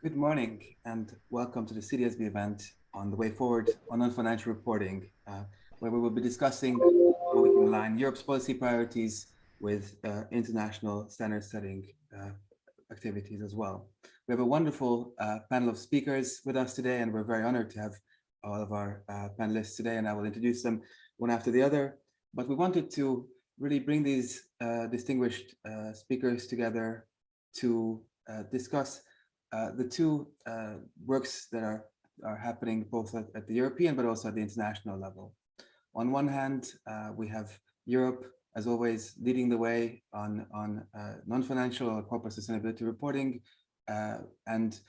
Good morning and welcome to the CDSB event on the way forward on non-financial reporting, where we will be discussing how we can align Europe's policy priorities with international standard setting activities as well. We have a wonderful panel of speakers with us today, and we're very honored to have all of our panelists today, and I will introduce them one after the other. But we wanted to really bring these distinguished speakers together to discuss the two works that are happening both at the European but also at the international level. On one hand, we have Europe, as always, leading the way on non-financial or corporate sustainability reporting, and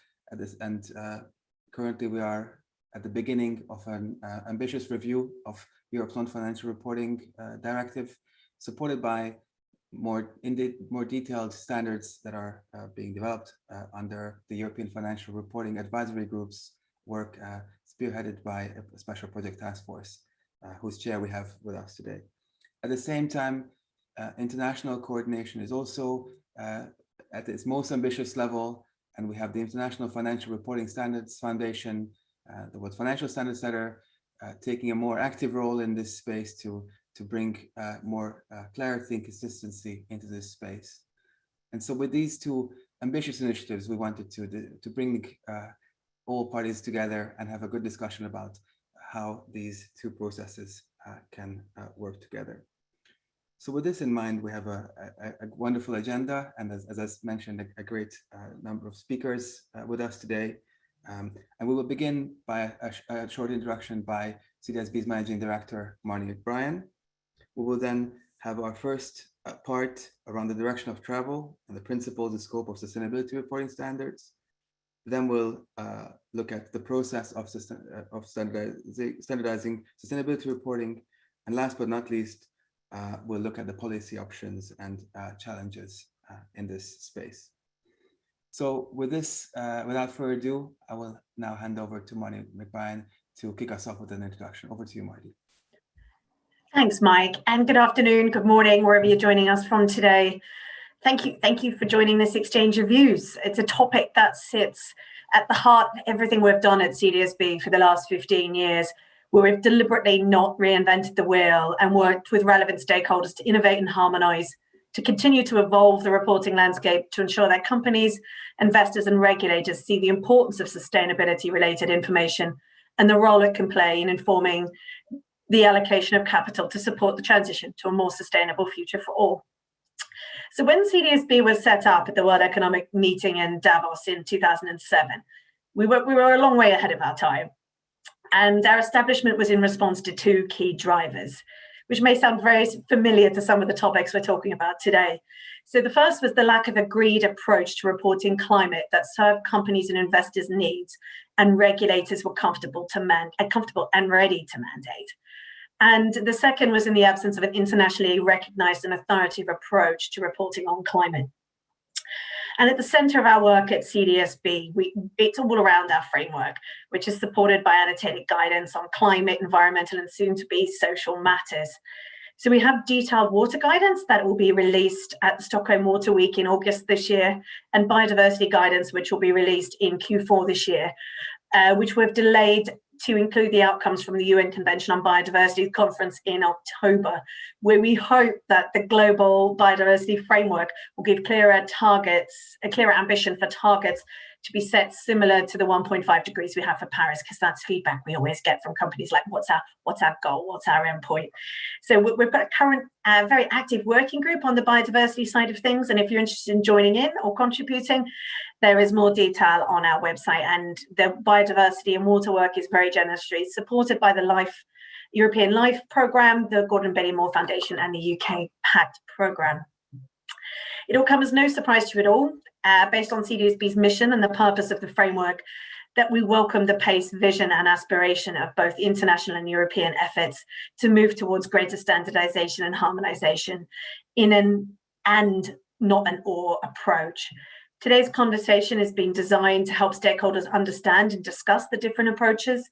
currently we are at the beginning of an ambitious review of Europe's non-financial reporting directive, supported by more detailed standards that are being developed under the European Financial Reporting Advisory Group's work, spearheaded by a special project task force, whose chair we have with us today. At the same time, international coordination is also at its most ambitious level, and we have the International Financial Reporting Standards Foundation, the World Financial Standards Center, taking a more active role in this space to bring more clarity and consistency into this space. And so with these two ambitious initiatives, we wanted to bring all parties together and have a good discussion about how these two processes can work together. So with this in mind, we have a wonderful agenda, and as I mentioned, a great number of speakers with us today. And we will begin by a short introduction by CDSB's Managing Director, Marnie McBrien. We will then have our first part around the direction of travel and the principles and scope of sustainability reporting standards. Then we'll look at the process of standardizing sustainability reporting. And last but not least, we'll look at the policy options and challenges in this space. So with this, without further ado, I will now hand over to Marnie McBrien to kick us off with an introduction. Over to you, Marty. Thanks, Mike, and good afternoon, good morning, wherever you're joining us from today. Thank you for joining this exchange of views. It's a topic that sits at the heart of everything we've done at CDSB for the last 15 years, where we've deliberately not reinvented the wheel and worked with relevant stakeholders to innovate and harmonise, to continue to evolve the reporting landscape to ensure that companies, investors and regulators see the importance of sustainability-related information and the role it can play in informing the allocation of capital to support the transition to a more sustainable future for all. So when CDSB was set up at the World Economic Meeting in Davos in 2007, we were a long way ahead of our time. And our establishment was in response to two key drivers, which may sound very familiar to some of the topics we're talking about today. So the first was the lack of agreed approach to reporting climate that served companies and investors' needs, and regulators were comfortable and ready to mandate. And the second was in the absence of an internationally recognized and authoritative approach to reporting on climate. And at the center of our work at CDSB, it's all around our framework, which is supported by annotated guidance on climate, environmental, and soon-to-be social matters. So we have detailed water guidance that will be released at the Stockholm Water Week in August this year, and biodiversity guidance, which will be released in Q4 this year, which we've delayed to include the outcomes from the UN Convention on Biodiversity conference in October, where we hope that the global biodiversity framework will give clearer targets, a clearer ambition for targets to be set similar to the 1.5 degrees we have for Paris, because that's feedback we always get from companies like, what's our goal, what's our endpoint? So we've got a current very active working group on the biodiversity side of things, and if you're interested in joining in or contributing, there is more detail on our website. And the biodiversity and water work is very generously supported by the European Life Programme, the Gordon Betty Moore Foundation, and the UK PACT Programme. It all comes as no surprise to you at all, based on CDSB's mission and the purpose of the framework, that we welcome the pace, vision and aspiration of both international and European efforts to move towards greater standardization and harmonization in an and not an or approach. Today's conversation is being designed to help stakeholders understand and discuss the different approaches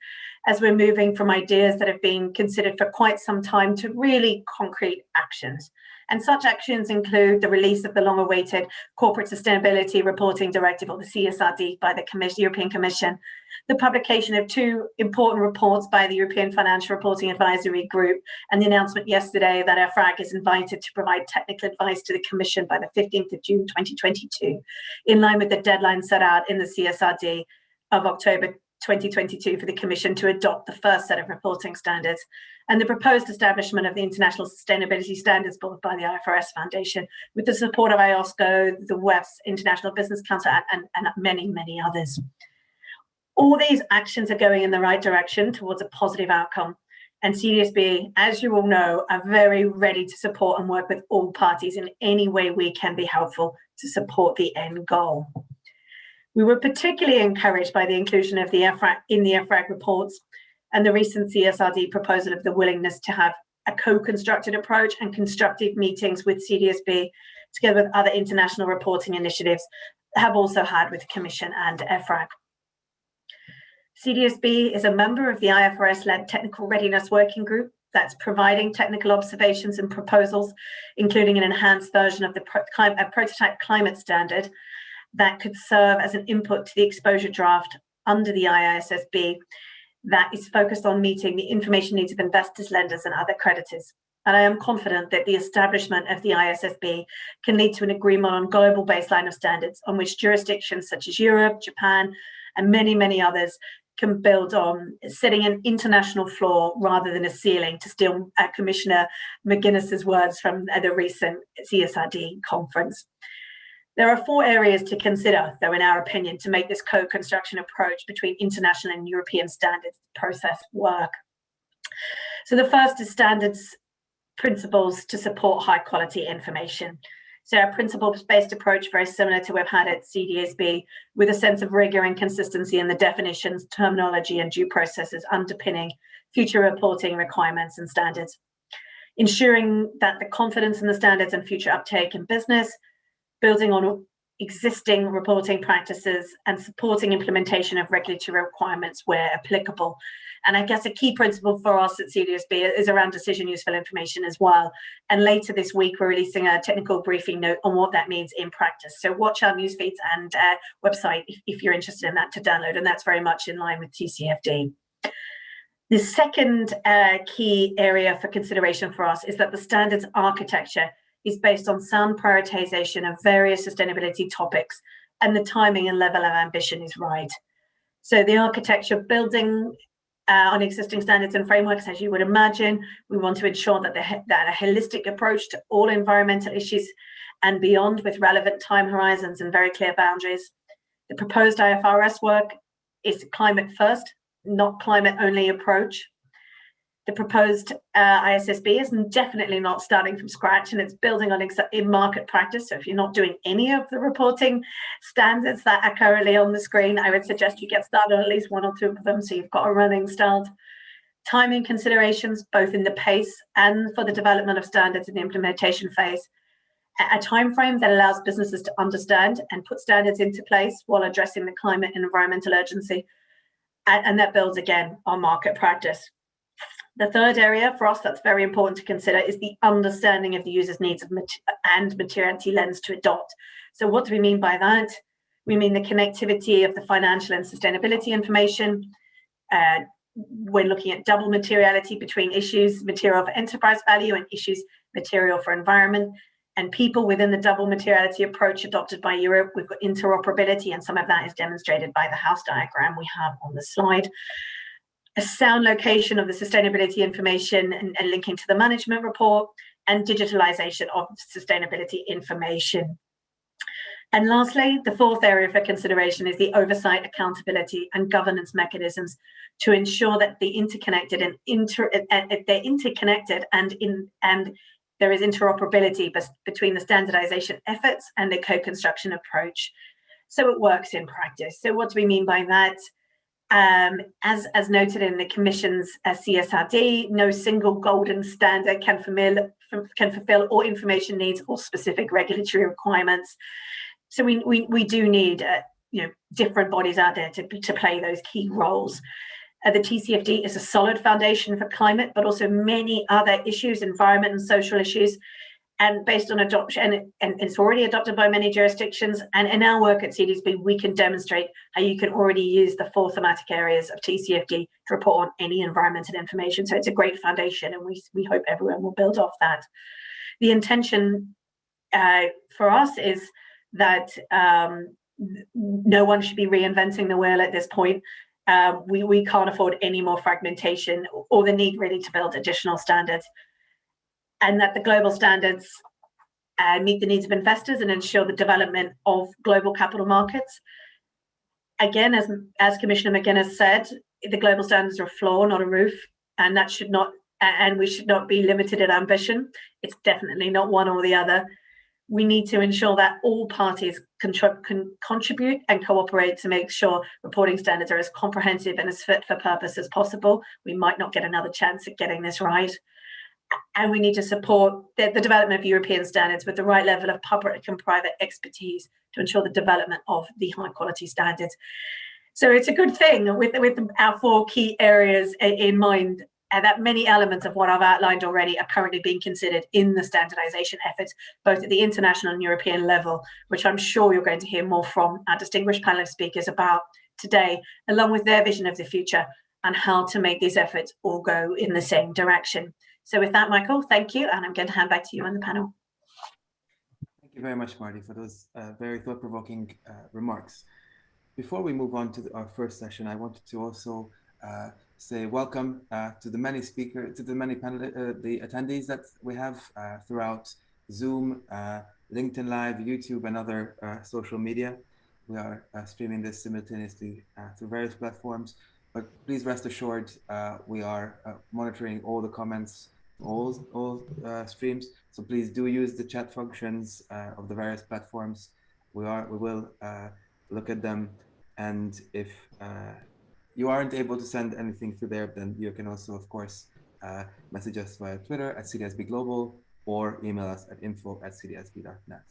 as we're moving from ideas that have been considered for quite some time to really concrete actions. And such actions include the release of the long-awaited Corporate Sustainability Reporting Directive, or the CSRD, by the European Commission, the publication of 2 important reports by the European Financial Reporting Advisory Group, and the announcement yesterday that Efrag is invited to provide technical advice to the Commission by the 15th of June 2022, in line with the deadline set out in the CSRD of October 2022 for the Commission to adopt the first set of reporting standards, and the proposed establishment of the International Sustainability Standards Board by the IFRS Foundation, with the support of IOSCO, the WEF's International Business Council, and many, many others. All these actions are going in the right direction towards a positive outcome, and CDSB, as you all know, are very ready to support and work with all parties in any way we can be helpful to support the end goal. We were particularly encouraged by the inclusion of the Efrag reports and the recent CSRD proposal of the willingness to have a co-constructed approach and constructive meetings with CDSB, together with other international reporting initiatives, have also had with the Commission and Efrag. CDSB is a member of the IFRS-led Technical Readiness Working Group that's providing technical observations and proposals, including an enhanced version of the prototype climate standard that could serve as an input to the exposure draft under the ISSB that is focused on meeting the information needs of investors, lenders, and other creditors. And I am confident that the establishment of the ISSB can lead to an agreement on global baseline of standards on which jurisdictions such as Europe, Japan, and many, many others can build on, setting an international floor rather than a ceiling, to steal Commissioner McGuinness's words from the recent CSRD conference. There are 4 areas to consider, though, in our opinion, to make this co-construction approach between international and European standards process work. So the first is standards principles to support high quality information. So our principles-based approach, very similar to what we've had at CDSB, with a sense of rigor and consistency in the definitions, terminology, and due processes underpinning future reporting requirements and standards. Ensuring that the confidence in the standards and future uptake in business, building on existing reporting practices, and supporting implementation of regulatory requirements where applicable. And I guess a key principle for us at CDSB is around decision useful information as well. And later this week, we're releasing a technical briefing note on what that means in practice. So watch our news feeds and website if you're interested in that to download, and that's very much in line with TCFD. The second key area for consideration for us is that the standards architecture is based on sound prioritization of various sustainability topics, and the timing and level of ambition is right. So the architecture building on existing standards and frameworks, as you would imagine, we want to ensure that a holistic approach to all environmental issues and beyond, with relevant time horizons and very clear boundaries. The proposed IFRS work is climate first, not climate only approach. The proposed ISSB is definitely not starting from scratch, and it's building on in market practice. So if you're not doing any of the reporting standards that are currently on the screen, I would suggest you get started on at least 1 or 2 of them, so you've got a running start. Timing considerations, both in the pace and for the development of standards in the implementation phase. A time frame that allows businesses to understand and put standards into place while addressing the climate and environmental urgency. And that builds, again, on market practice. The third area for us that's very important to consider is the understanding of the user's needs and materiality lens to adopt. So what do we mean by that? We mean the connectivity of the financial and sustainability information. We're looking at double materiality between issues, material for enterprise value, and issues, material for environment and people within the double materiality approach adopted by Europe. We've got interoperability, and some of that is demonstrated by the house diagram we have on the slide. A sound location of the sustainability information and linking to the management report, and digitalization of sustainability information. And lastly, the fourth area for consideration is the oversight, accountability, and governance mechanisms to ensure that they're interconnected and there is interoperability between the standardization efforts and the co-construction approach, so it works in practice. So what do we mean by that? As noted in the Commission's CSRD, no single golden standard can fulfill all information needs or specific regulatory requirements. So we do need different bodies out there to play those key roles. The TCFD is a solid foundation for climate, but also many other issues, environment and social issues. and based on adoption, and it's already adopted by many jurisdictions. And in our work at CDSB, we can demonstrate how you can already use the 4 thematic areas of TCFD to report on any environmental information. So it's a great foundation, and we hope everyone will build off that. The intention for us is that no one should be reinventing the wheel at this point. We can't afford any more fragmentation or the need really to build additional standards, and that the global standards meet the needs of investors and ensure the development of global capital markets. Again, as Commissioner McGuinness said, the global standards are a floor, not a roof, and that should not, and we should not be limited in ambition. It's definitely not one or the other. We need to ensure that all parties can contribute and cooperate to make sure reporting standards are as comprehensive and as fit for purpose as possible. We might not get another chance at getting this right. And we need to support the development of European standards with the right level of public and private expertise to ensure the development of the high quality standards. So it's a good thing with our 4 key areas in mind, and that many elements of what I've outlined already are currently being considered in the standardization efforts, both at the international and European level, which I'm sure you're going to hear more from our distinguished panel of speakers about today, along with their vision of the future and how to make these efforts all go in the same direction. So with that, Michael, thank you, and I'm going to hand back to you on the panel. Thank you very much, Marty, for those very thought-provoking remarks. Before we move on to our first session, I wanted to also say welcome to the many the attendees that we have throughout Zoom, LinkedIn Live, YouTube, and other social media. We are streaming this simultaneously through various platforms, but please rest assured we are monitoring all the comments, all streams. So please do use the chat functions of the various platforms. We will look at them, and if you aren't able to send anything through there, then you can also, of course, message us via Twitter at CDSB Global or email us at info@cdsb.net.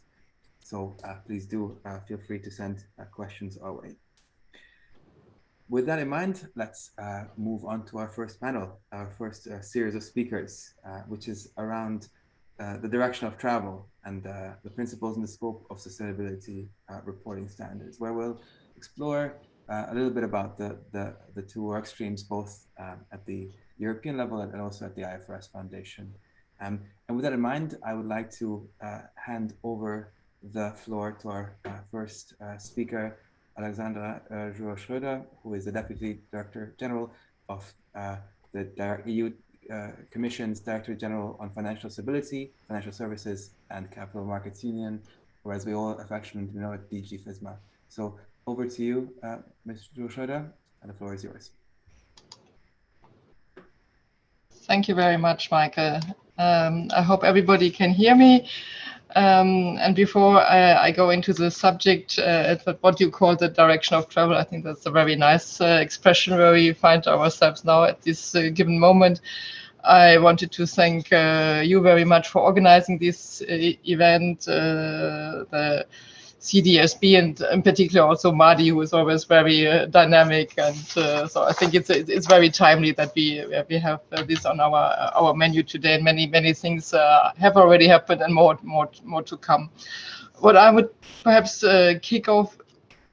So please do feel free to send questions our way. With that in mind, let's move on to our first panel, our first series of speakers, which is around the direction of travel and the principles and the scope of sustainability reporting standards, where we'll explore a little bit about the 2 work streams, both at the European level and also at the IFRS Foundation. And with that in mind, I would like to hand over the floor to our first speaker, Alexandra Jour-Schröder, who is the Deputy Director General of the EU Commission's Director General on Financial Stability, Financial Services, and Capital Markets Union, or as we all affectionately know it, DG FISMA. So over to you, Ms. Jour-Schröder, and the floor is yours. Thank you very much, Michael. I hope everybody can hear me. And before I go into the subject, what you call the direction of travel, I think that's a very nice expression where we find ourselves now at this given moment. I wanted to thank you very much for organizing this event, the CDSB, and in particular also Marty, who is always very dynamic, and so I think it's very timely that we have this on our menu today, and many things have already happened and more to come. What I would perhaps kick off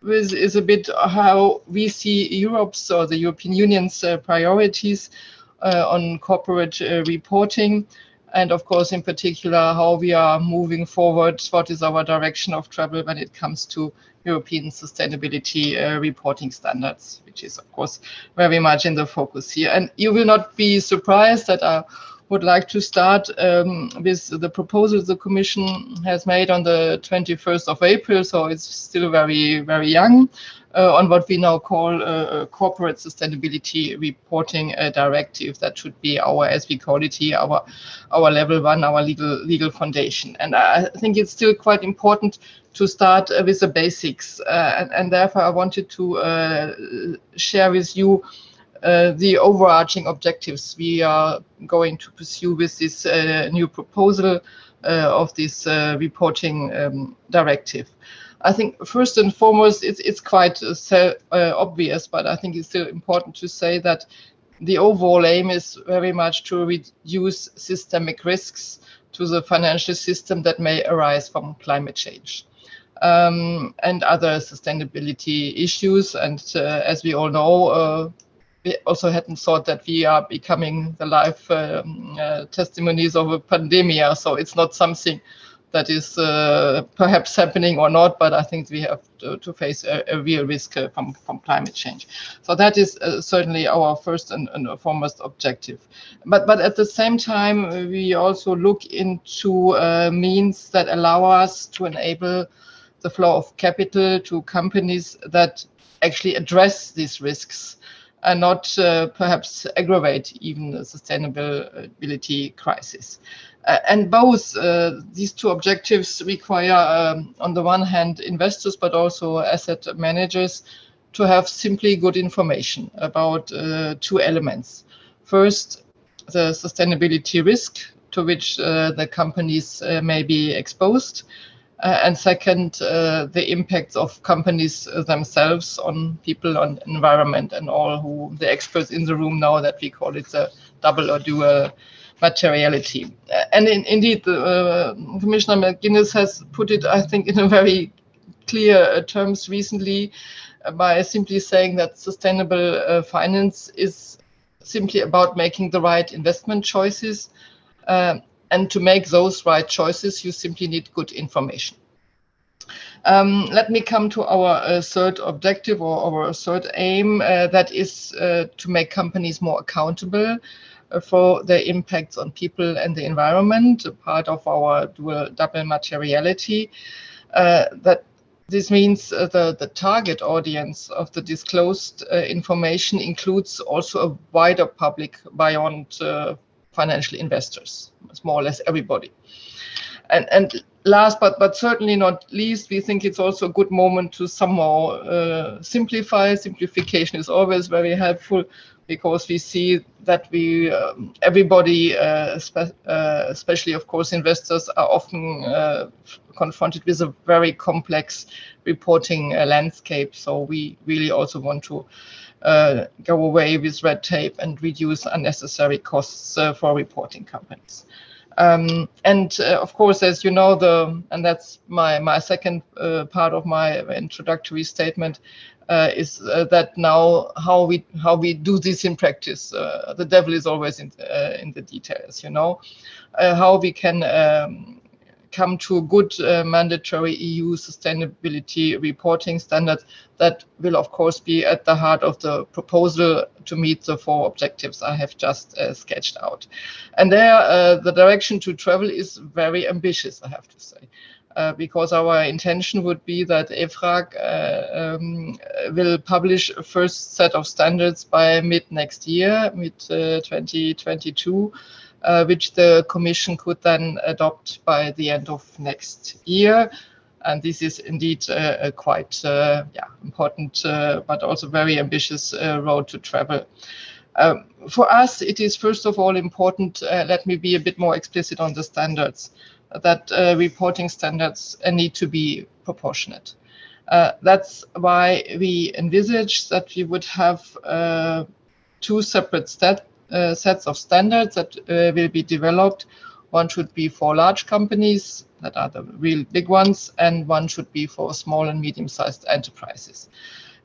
with is a bit how we see Europe's or the European Union's priorities on corporate reporting. And of course, in particular, how we are moving forward, what is our direction of travel when it comes to European sustainability reporting standards, which is, of course, very much in the focus here. And you will not be surprised that I would like to start with the proposal the Commission has made on the 21st of April, so it's still very, very young, on what we now call a corporate sustainability reporting directive. That should be our, as we call it here, our level 1, our legal foundation. And I think it's still quite important to start with the basics. And therefore, I wanted to share with you the overarching objectives we are going to pursue with this new proposal of this reporting directive. I think first and foremost, it's quite obvious, but I think it's still important to say that the overall aim is very much to reduce systemic risks, to the financial system that may arise from climate change and other sustainability issues. And as we all know, we also hadn't thought that we are becoming the live testimonies of a pandemic. So it's not something that is perhaps happening or not, but I think we have to face a real risk from climate change. So that is certainly our first and foremost objective. But at the same time, we also look into means that allow us to enable the flow of capital to companies that actually address these risks and not perhaps aggravate even the sustainability crisis. And both these two objectives require, on the one hand, investors, but also asset managers to have simply good information about two elements. First, the sustainability risk to which the companies may be exposed. And second, the impacts of companies themselves on people, on environment, and all who the experts in the room know that we call it a double or dual materiality. And indeed, Commissioner McGuinness has put it, I think, in a very clear terms recently by simply saying that sustainable finance is simply about making the right investment choices. And to make those right choices, you simply need good information. Let me come to our third objective or our third aim, that is to make companies more accountable for their impacts on people and the environment, part of our double materiality. That this means the target audience of the disclosed information includes also a wider public beyond financial investors, more or less everybody. And last but certainly not least, we think it's also a good moment to somehow simplify. Simplification is always very helpful because we see that everybody, especially of course investors, are often confronted with a very complex reporting landscape. So we really also want to go away with red tape and reduce unnecessary costs for reporting companies. And of course, as you know, and that's my second part of my introductory statement, is that now how we do this in practice. The devil is always in the details, you know, how we can come to a good mandatory EU sustainability reporting standard that will, of course, be at the heart of the proposal to meet the four objectives I have just sketched out. And there, the direction to travel is very ambitious, I have to say, because our intention would be that Efrag will publish a first set of standards by mid next year, mid 2022. Which the Commission could then adopt by the end of next year. And this is indeed a quite important, but also very ambitious road to travel. For us, it is first of all important, let me be a bit more explicit on the standards, that reporting standards need to be proportionate. That's why we envisage that we would have two separate sets of standards that will be developed. One should be for large companies that are the real big ones, and one should be for small and medium-sized enterprises.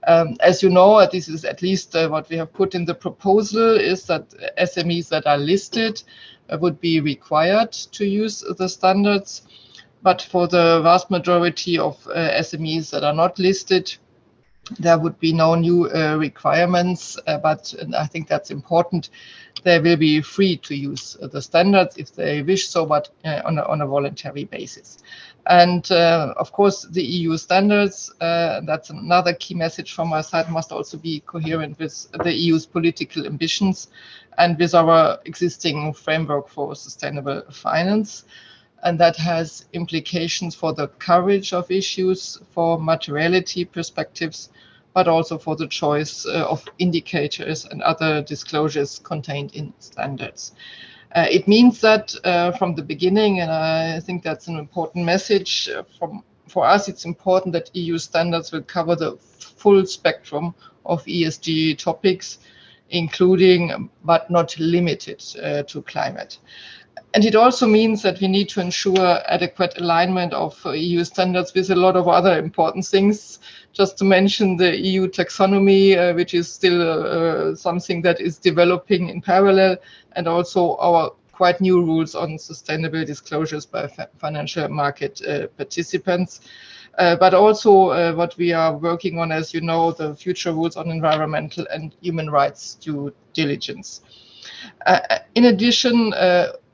As you know, this is at least what we have put in the proposal, is that SMEs that are listed would be required to use the standards. But for the vast majority of SMEs that are not listed, there would be no new requirements, but I think that's important. They will be free to use the standards if they wish so, but on a voluntary basis. And of course, the EU standards, that's another key message from my side, must also be coherent with the EU's political ambitions and with our existing framework for sustainable finance. And that has implications for the coverage of issues, for materiality perspectives, but also for the choice of indicators and other disclosures contained in standards. It means that from the beginning, and I think that's an important message, for us it's important that EU standards will cover the full spectrum of ESG topics, including but not limited to climate. And it also means that we need to ensure adequate alignment of EU standards with a lot of other important things. Just to mention the EU taxonomy, which is still something that is developing in parallel, and also our quite new rules on sustainable disclosures by financial market participants. But also what we are working on, as you know, the future rules on environmental and human rights due diligence. In addition,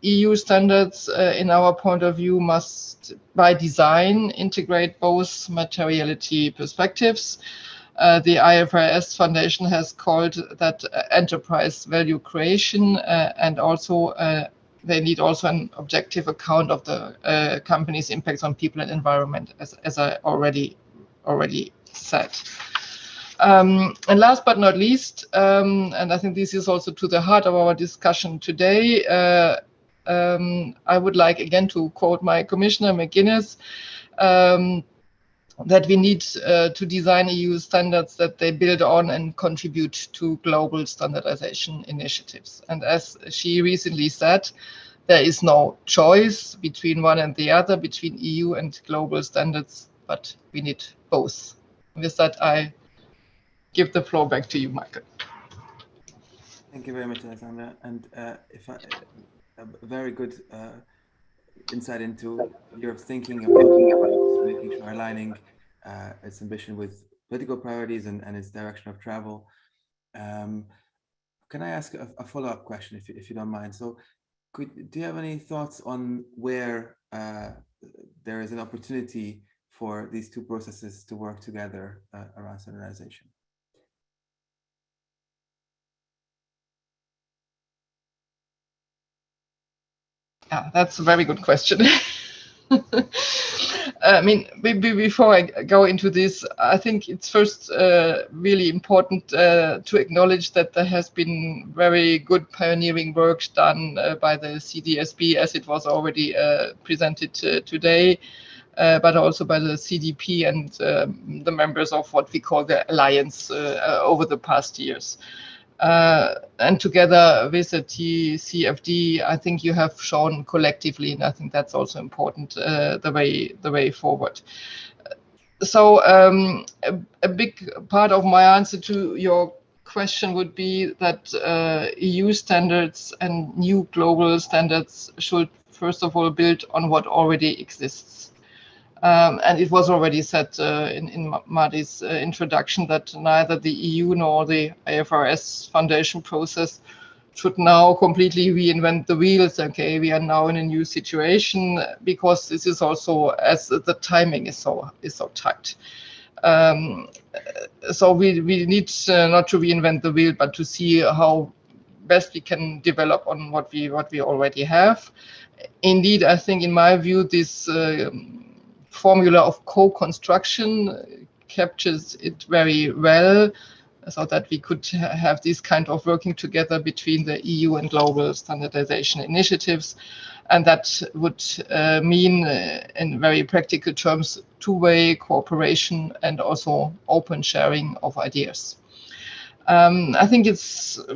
EU standards, in our point of view, must by design integrate both materiality perspectives. The IFRS Foundation has called that enterprise value creation, and also they need also an objective account of the company's impacts on people and environment, as I already said. And last but not least, and I think this is also to the heart of our discussion today, I would like again to quote my Commissioner McGuinness, that we need to design EU standards that they build on and contribute to global standardization initiatives. And as she recently said, there is no choice between one and the other, between EU and global standards, but we need both. With that, I give the floor back to you, Michael. Thank you very much, Alexandra. And a very good insight into your thinking about making sure aligning its ambition with political priorities and its direction of travel. Can I ask a follow-up question, if you don't mind? So, do you have any thoughts on where there is an opportunity for these two processes to work together around standardization? Yeah, that's a very good question. I mean, before I go into this, I think it's first really important to acknowledge that there has been very good pioneering work done by the CDSB, as it was already presented today, but also by the CDP and the members of what we call the Alliance over the past years. And together with the TCFD, I think you have shown collectively, and I think that's also important, the way forward. So a big part of my answer to your question would be that EU standards and new global standards should first of all build on what already exists. And it was already said in Madi's introduction that neither the EU nor the IFRS Foundation process should now completely reinvent the wheels. Okay, we are now in a new situation because this is also, as the timing is so tight. So we need not to reinvent the wheel, but to see how best we can develop on what we already have. Indeed, I think in my view, this formula of co-construction captures it very well, so that we could have this kind of working together between the EU and global standardization initiatives. And that would mean, in very practical terms, two-way cooperation and also open sharing of ideas. I think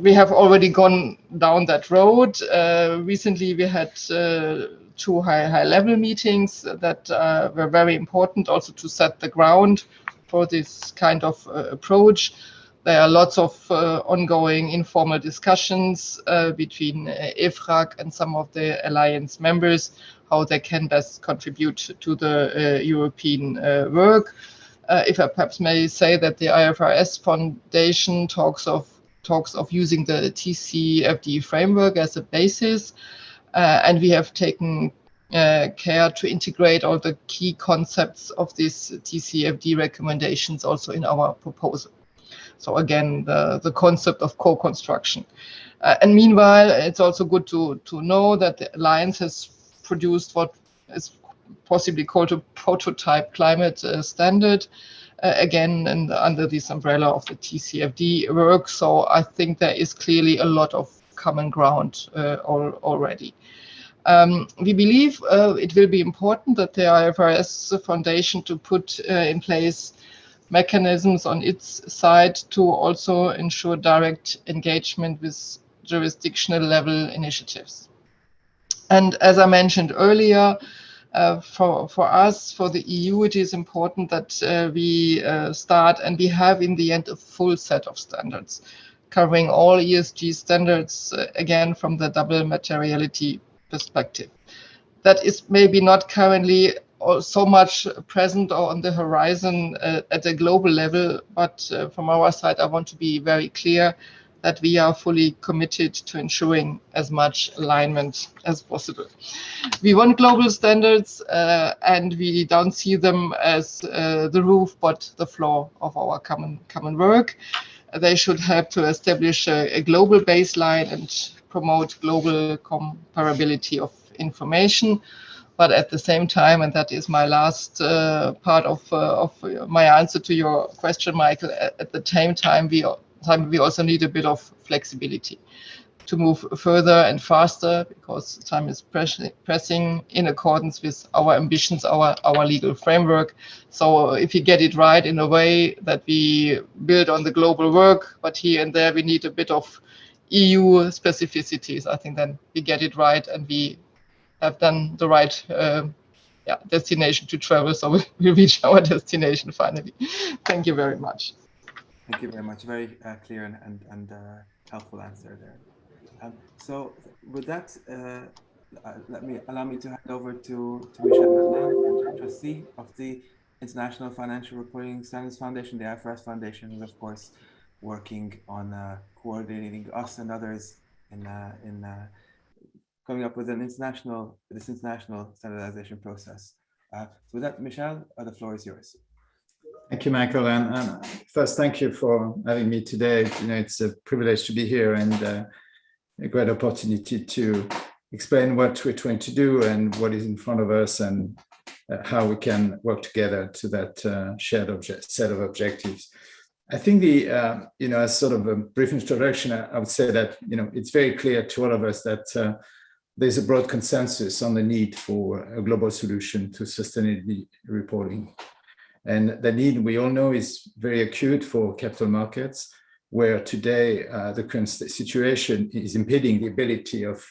we have already gone down that road. Recently, we had two high-level meetings that were very important also to set the ground for this kind of approach. There are lots of ongoing informal discussions between Efrag and some of the alliance members, how they can best contribute to the European work. If I perhaps may say that the IFRS Foundation talks of using the TCFD framework as a basis, and we have taken care to integrate all the key concepts of these TCFD recommendations also in our proposal. So again, the concept of co-construction. And meanwhile, it's also good to know that the Alliance has produced what is possibly called a prototype climate standard, again, and under this umbrella of the TCFD work. So I think there is clearly a lot of common ground already. We believe it will be important that the IFRS Foundation to put in place mechanisms on its side to also ensure direct engagement with jurisdictional level initiatives. And as I mentioned earlier, for us, for the EU, it is important that we start and we have in the end a full set of standards covering all ESG standards, again, from the double materiality perspective. That is maybe not currently so much present or on the horizon at a global level, but from our side, I want to be very clear that we are fully committed to ensuring as much alignment as possible. We want global standards and we don't see them as the roof, but the floor of our common work. They should help to establish a global baseline and promote global comparability of information. But at the same time, and that is my last part of my answer to your question, Michael, at the same time, we also need a bit of flexibility to move further and faster because time is pressing in accordance with our ambitions, our legal framework. So if you get it right in a way that we build on the global work, but here and there we need a bit of EU specificities, I think then we get it right and we have done the right destination to travel. So we reach our destination finally. Thank you very much. Thank you very much. Very clear and helpful answer there. So with that, allow me to hand over to Michel Merlin, trustee of the International Financial Reporting Standards Foundation, the IFRS Foundation, who's of course working on coordinating us and others in coming up with this international standardization process. So with that, Michel, the floor is yours. Thank you, Michael. And first, thank you for having me today. It's a privilege to be here and a great opportunity to explain what we're trying to do and what is in front of us and how we can work together to that shared set of objectives. I think as sort of a brief introduction, I would say that, it's very clear to all of us that there's a broad consensus on the need for a global solution to sustainability reporting. And the need, we all know, is very acute for capital markets, where today the current situation is impeding the ability of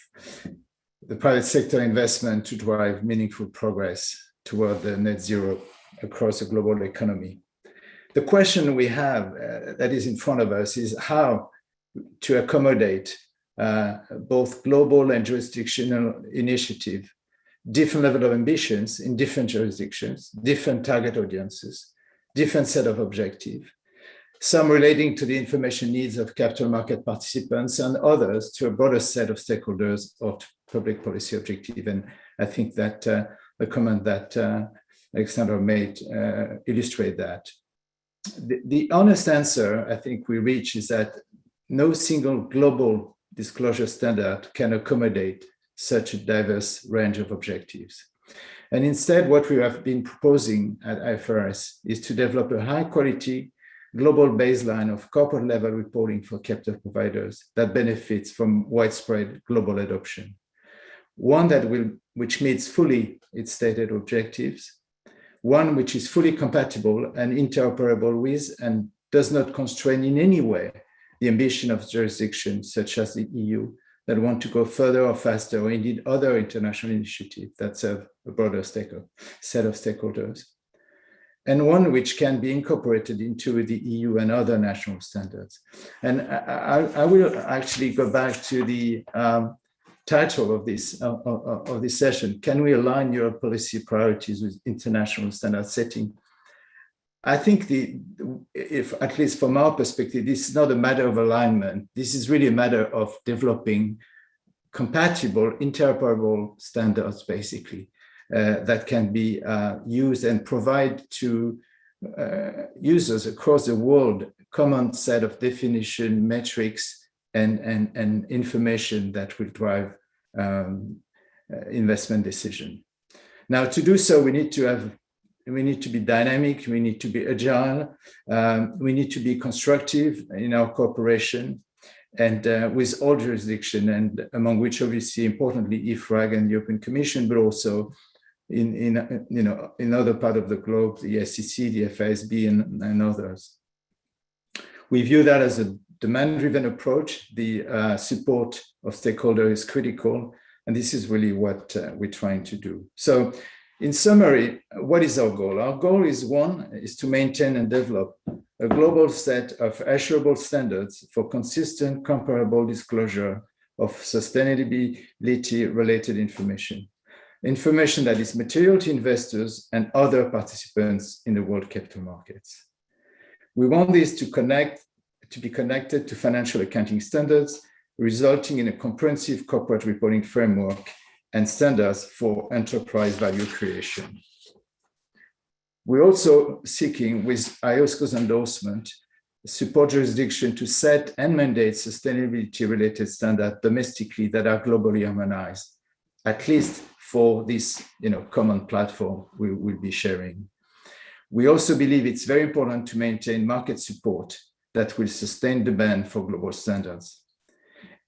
the private sector investment to drive meaningful progress toward the net zero across the global economy. The question we have that is in front of us is how to accommodate both global and jurisdictional initiative, different level of ambitions in different jurisdictions, different target audiences, different set of objectives, some relating to the information needs of capital market participants and others to a broader set of stakeholders or public policy objective. And I think that the comment that Alexandra made illustrate that. The honest answer I think we reach is that no single global disclosure standard can accommodate such a diverse range of objectives. And instead, what we have been proposing at IFRS is to develop a high quality global baseline of corporate level reporting for capital providers that benefits from widespread global adoption. One which meets fully its stated objectives, one which is fully compatible and interoperable with and does not constrain in any way the ambition of jurisdictions such as the EU that want to go further or faster, or indeed other international initiatives that serve a broader set of stakeholders, and one which can be incorporated into the EU and other national standards. And I will actually go back to the title of this session, Can we align your policy priorities with international standard setting? I think if at least from our perspective, this is not a matter of alignment. This is really a matter of developing compatible, interoperable standards, basically, that can be used and provide to users across the world a common set of definition, metrics, and information that will drive investment decision. Now, to do so, we need to be dynamic, we need to be agile, we need to be constructive in our cooperation and with all jurisdictions, and among which obviously importantly Efrag and the European Commission, but also in other part of the globe, the SEC, the FASB, and others. We view that as a demand-driven approach. The support of stakeholders is critical, And this is really what we're trying to do. So in summary, what is our goal? Our goal is to maintain and develop a global set of assurable standards for consistent, comparable disclosure of sustainability-related information that is material to investors and other participants in the world capital markets. We want this to be connected to financial accounting standards, resulting in a comprehensive corporate reporting framework and standards for enterprise value creation. We're also seeking, with IOSCO's endorsement, support jurisdiction to set and mandate sustainability-related standards domestically that are globally harmonized, at least for this common platform we will be sharing. We also believe it's very important to maintain market support that will sustain demand for global standards.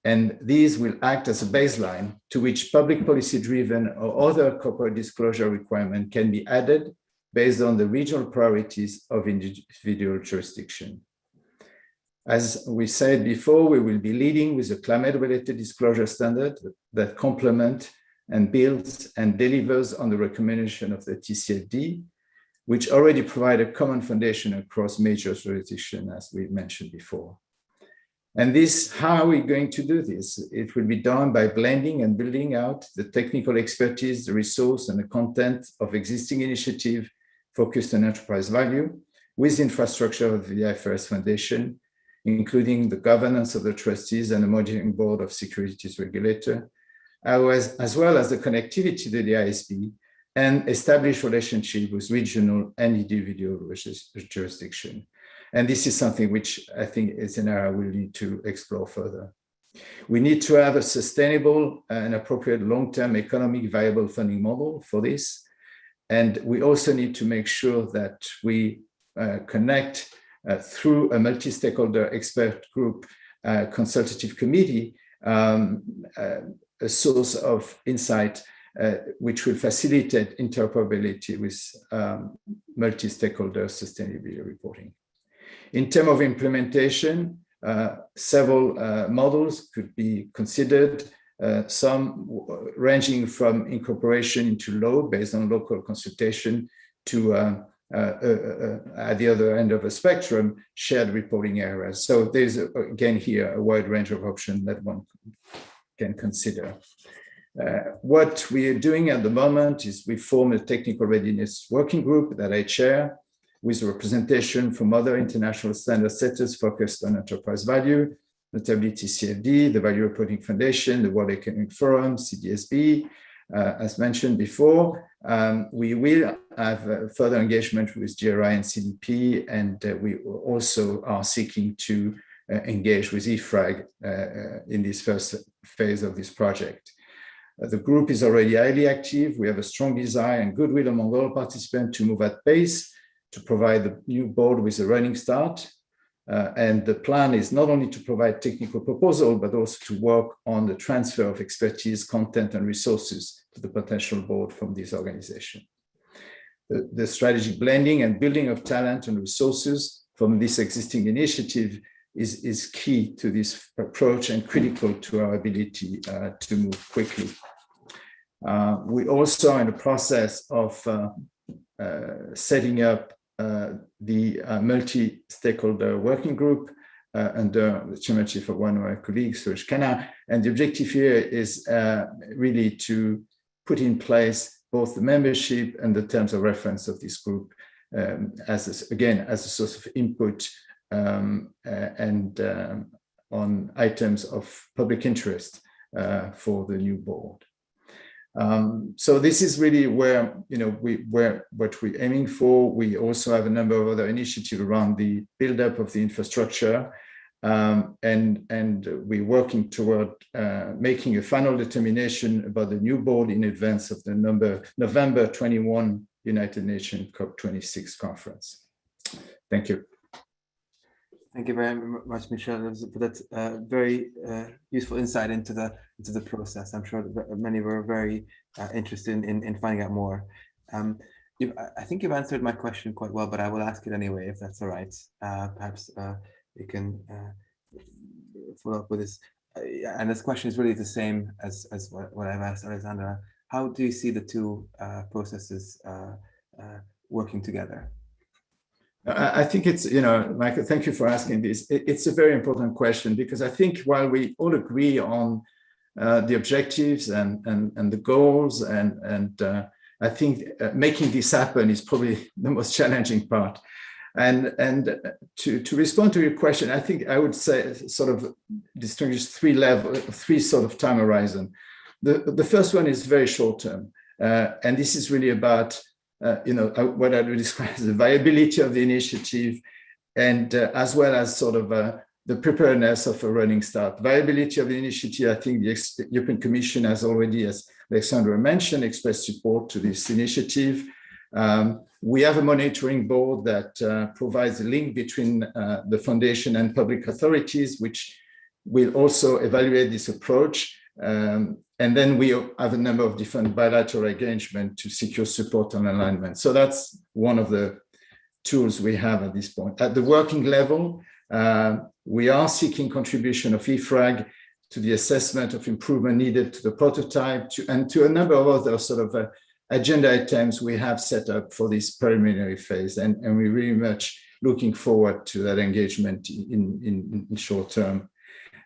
And these will act as a baseline to which public policy-driven or other corporate disclosure requirement can be added based on the regional priorities of individual jurisdiction. As we said before, we will be leading with a climate-related disclosure standard that complements and builds and delivers on the recommendation of the TCFD, which already provide a common foundation across major jurisdictions, as we mentioned before. And how are we going to do this? It will be done by blending and building out the technical expertise, the resource, and the content of existing initiatives focused on enterprise value with the infrastructure of the IFRS Foundation, including the governance of the trustees and the monitoring board of securities regulator, as well as the connectivity to the ISB and establish relationship with regional and individual jurisdiction. And this is something which I think is an area we'll need to explore further. We need to have a sustainable and appropriate long-term economic viable funding model for this. And we also need to make sure that we connect through a multi-stakeholder expert group consultative committee, a source of insight which will facilitate interoperability with multi-stakeholder sustainability reporting. In terms of implementation, several models could be considered, some ranging from incorporation into law based on local consultation to, at the other end of the spectrum, shared reporting areas. So there's, again, here a wide range of options that one can consider. What we are doing at the moment is we form a technical readiness working group that I chair, with representation from other international standard setters focused on enterprise value, notably TCFD, the Value Reporting Foundation, the World Economic Forum, CDSB. As mentioned before, we will have further engagement with GRI and CDP, and we also are seeking to engage with Efrag in this first phase of this project. The group is already highly active. We have a strong desire and goodwill among all participants to move at pace, to provide the new board with a running start. And the plan is not only to provide technical proposal, but also to work on the transfer of expertise, content, and resources to the potential board from this organization. The strategic blending and building of talent and resources from this existing initiative is key to this approach and critical to our ability to move quickly. We also are in the process of setting up the multi-stakeholder working group under the chairmanship of one of our colleagues, Suresh Khanna. And the objective here is really to put in place both the membership and the terms of reference of this group as a source of input and on items of public interest for the new board. So this is really where, what we're aiming for. We also have a number of other initiatives around the buildup of the infrastructure, and we're working toward making a final determination about the new board in advance of the November 21 United Nations COP26 conference. Thank you. Thank you very much, Michel, for that very useful insight into the process. I'm sure that many were very interested in finding out more. I think you've answered my question quite well, but I will ask it anyway, if that's all right. Perhaps you can follow up with this. and this question is really the same as what I've asked Alexandra. How do you see the two processes working together? I think it's, Michael, thank you for asking this. It's a very important question, because I think while we all agree on the objectives and the goals, and I think making this happen is probably the most challenging part. And to respond to your question, I think I would say sort of distinguish three sort of time horizon. The first one is very short term, and this is really about what I would describe as the viability of the initiative, and as well as sort of the preparedness of a running start. Viability of the initiative, I think the European Commission has already, as Alexandra mentioned, expressed support to this initiative. We have a monitoring board that provides a link between the foundation and public authorities, which will also evaluate this approach. And then we have a number of different bilateral engagements to secure support and alignment. So that's one of the tools we have at this point. At the working level, we are seeking contribution of Efrag to the assessment of improvement needed to the prototype, and to a number of other sort of agenda items we have set up for this preliminary phase. And we're really much looking forward to that engagement in short term.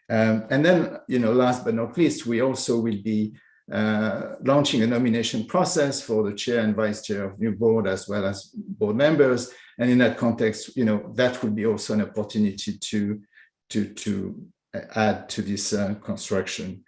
And then, last but not least, we also will be launching a nomination process for the chair and vice chair of new board, as well as board members. And in that context, that would be also an opportunity to add to this construction.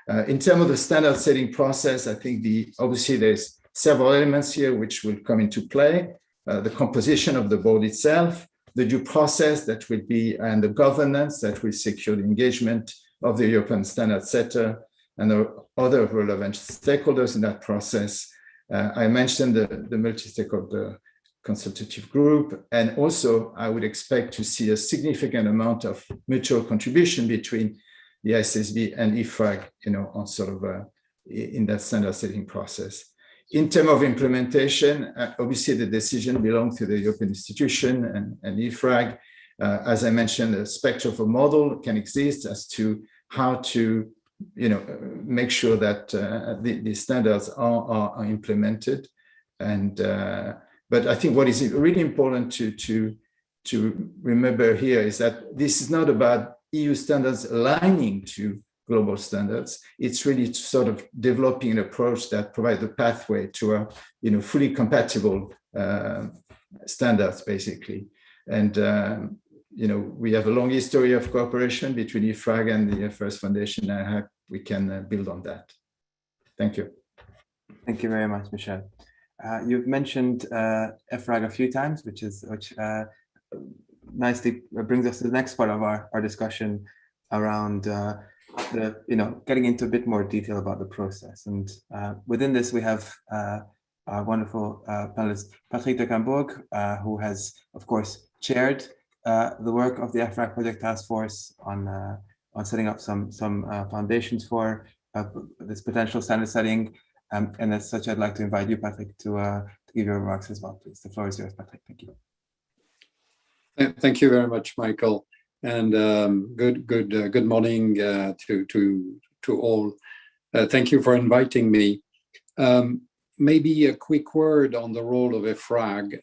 In terms of the standard setting process, I think obviously there's several elements here which will come into play. The composition of the board itself, the due process that will be, and the governance that will secure the engagement of the European standard setter and the other relevant stakeholders in that process. I mentioned the multi-stakeholder consultative group, and also I would expect to see a significant amount of mutual contribution between the ISSB and Efrag, on sort of in that standard setting process. In terms of implementation, obviously the decision belongs to the European institution and Efrag. As I mentioned, a spectrum of a model can exist as to how to, make sure that the standards are implemented. And but I think what is really important to remember here is that this is not about EU standards aligning to global standards. It's really sort of developing an approach that provides a pathway to a fully compatible standards, basically. And we have a long history of cooperation between Efrag and the IFRS Foundation, and I hope we can build on that. Thank you. Thank you very much, Michel. You've mentioned Efrag a few times, which nicely brings us to the next part of our discussion around getting into a bit more detail about the process. And within this, we have our wonderful panelist, Patrick de Cambourg, who has, of course, chaired the work of the Efrag Project Task Force on setting up some foundations for this potential standard setting. And as such, I'd like to invite you, Patrick, to give your remarks as well, please. The floor is yours, Patrick. Thank you. Thank you very much, Michael. And good morning to all. Thank you for inviting me. Maybe a quick word on the role of Efrag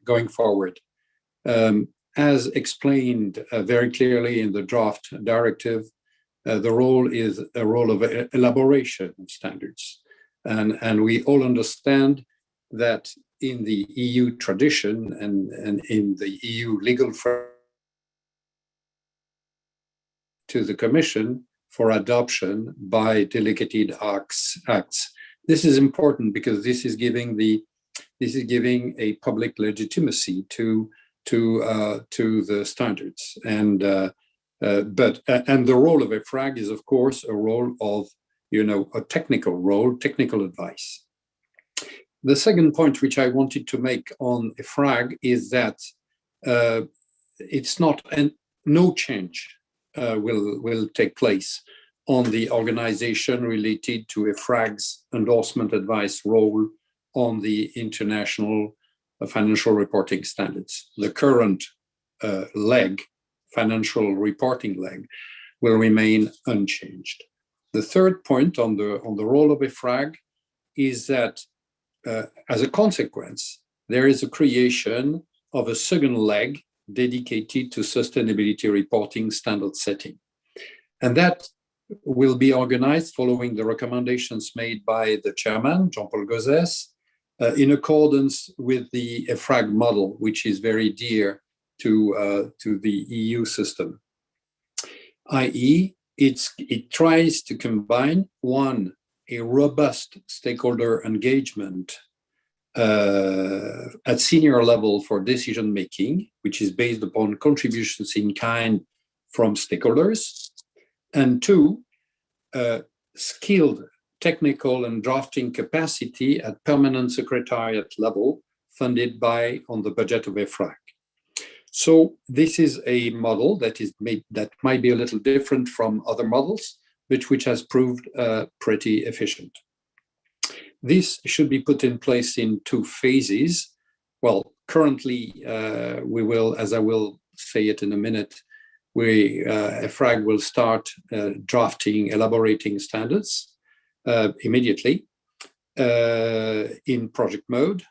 going forward. As explained very clearly in the draft directive, the role is a role of elaboration of standards. And we all understand that in the EU tradition and in the EU legal framework, to the Commission for adoption by delegated acts. This is important because this is giving a public legitimacy to the standards, and the role of Efrag is, of course, a role of a technical role, technical advice. The second point which I wanted to make on Efrag is that it's not no change will take place on the organization related to Efrag's endorsement advice role on the international financial reporting standards. The current financial reporting leg, will remain unchanged. The third point on the role of Efrag is that as a consequence, there is a creation of a second leg dedicated to sustainability reporting standard setting. And that will be organized following the recommendations made by the chairman, Jean-Paul Gauzès, in accordance with the Efrag model, which is very dear to the EU system. i.e., it tries to combine, one, a robust stakeholder engagement at senior level for decision making, which is based upon contributions in kind from stakeholders, and two, skilled technical and drafting capacity at permanent secretariat level funded on the budget of Efrag. So this is a model that might be a little different from other models, but which has proved pretty efficient. This should be put in place in 2 phases. Well, currently, we will, as I will say it in a minute, Efrag will start elaborating standards immediately in project mode.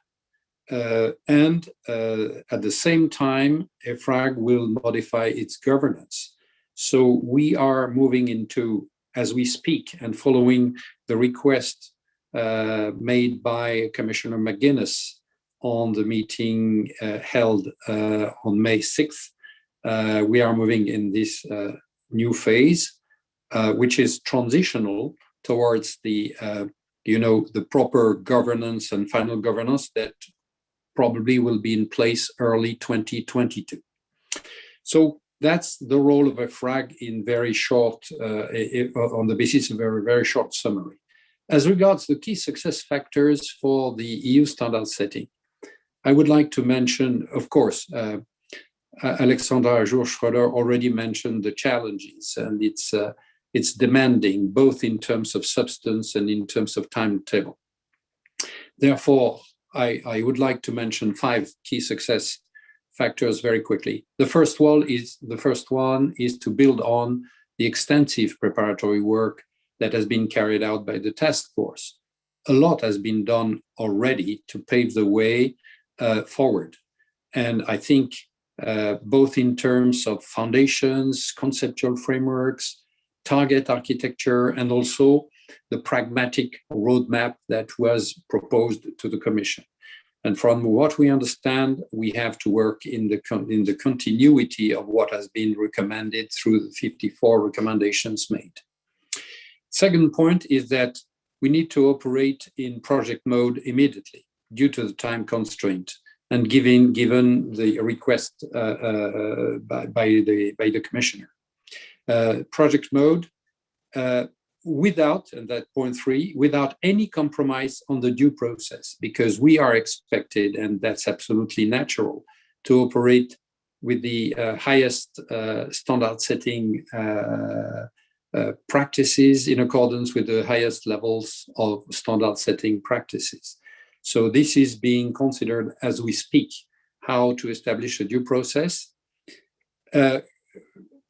And at the same time, Efrag will modify its governance. So we are moving into, as we speak, and following the request made by Commissioner McGuinness on the meeting held on May 6th, we are moving in this new phase, which is transitional towards the proper governance and final governance that probably will be in place early 2022. So that's the role of Efrag in very short, on the basis of a very, very short summary. As regards the key success factors for the EU standard setting, I would like to mention, of course, Alexandra Ajour-Schroeder already mentioned the challenges, and it's demanding both in terms of substance and in terms of timetable. Therefore, I would like to mention 5 key success factors very quickly. The first one is to build on the extensive preparatory work that has been carried out by the task force. A lot has been done already to pave the way forward. And I think both in terms of foundations, conceptual frameworks, target architecture, and also the pragmatic roadmap that was proposed to the Commission. And from what we understand, we have to work in the continuity of what has been recommended through the 54 recommendations made. Second point is that we need to operate in project mode immediately due to the time constraint and given the request by the Commissioner. Project mode without, and that point 3, without any compromise on the due process, because we are expected, and that's absolutely natural, to operate with the highest standard setting practices in accordance with the highest levels of standard setting practices. So this is being considered as we speak, how to establish a due process.